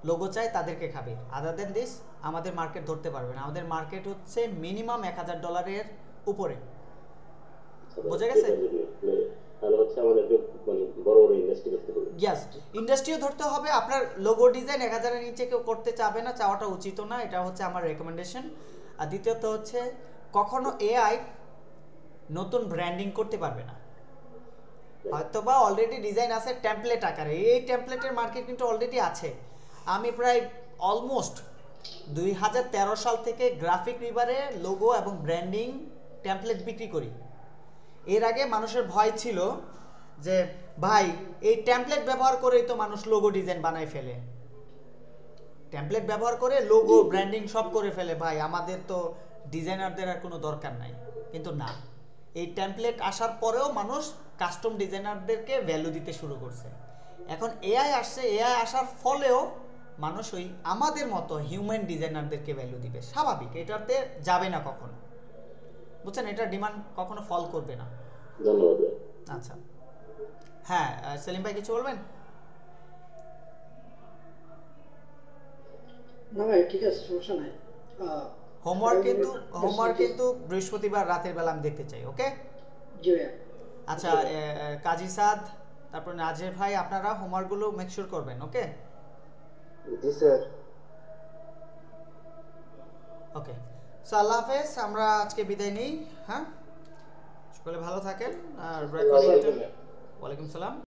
লোগো চায় তাদেরকে খাবে। আদার দেন দিস আমাদের মার্কেট ধরতে পারবে না। আমাদের মার্কেট হচ্ছে মিনিমাম $1000 উপরে। বোঝা গেছে? তাহলে হচ্ছে আমাদেরকে মানে বড় বড় ইন্ডাস্ট্রি করতে হবে। ইয়েস, ইন্ডাস্ট্রিও ধরতে হবে। আপনার লোগো ডিজাইন 1000 এর নিচে কেউ করতে চাবে না, চাওয়াটা উচিত না, এটা হচ্ছে আমার রেকমেন্ডেশন। আর দ্বিতীয়ত হচ্ছে কখনো এআই নতুন ব্র্যান্ডিং করতে পারবে না। হয়তোবা অলরেডি ডিজাইন আছে টেমপ্লেট আকারে, এই টেমপ্লেটের মার্কেট কিন্তু অলরেডি আছে। আমি প্রায় অলমোস্ট 2013 সাল থেকে গ্রাফিক রিভারে লোগো এবং ব্র্যান্ডিং টেমপ্লেট বিক্রি করি। এর আগে মানুষের ভয় ছিল যে ভাই এই টেমপ্লেট ব্যবহার করেই তো মানুষ লোগো ডিজাইন বানায় ফেলে, টেমপ্লেট ব্যবহার করে লোগো ব্র্যান্ডিং সব করে ফেলে, ভাই আমাদের তো ডিজাইনারদের আর কোনো দরকার নাই। কিন্তু না, এই টেমপ্লেট আসার পরেও মানুষ কাস্টম ডিজাইনারদেরকে ভ্যালু দিতে শুরু করছে। এখন এআই আসছে, এআই আসার ফলেও মানুষ ওই আমাদের মতো হিউম্যান ডিজাইনারদেরকে ভ্যালু দিবে, স্বাভাবিক, এটাতে যাবে না কখনো, বুঝছেন? এটা ডিমান্ড কখনো ফল করবে না। ধন্যবাদ। আচ্ছা, হ্যাঁ সেলিম ভাই কিছু বলবেন? না ভাই ঠিক আছে, সমস্যা নাই। হোমওয়ার্ক কিন্তু বৃহস্পতিবার রাতের বেলা আমি দেখতে চাই। ওকে জি ভাই। আচ্ছা, কাজী সাদ, তারপর নাজের ভাই, আপনারা হোমওয়ার্কগুলো মেক শিওর করবেন। ওকে জি স্যার। ওকে, সো আল্লাহ হাফেজ, আমরা আজকে বিদায় নিই। হ্যাঁ, সকলে ভালো থাকেন। আর ওয়ালাইকুম সালাম।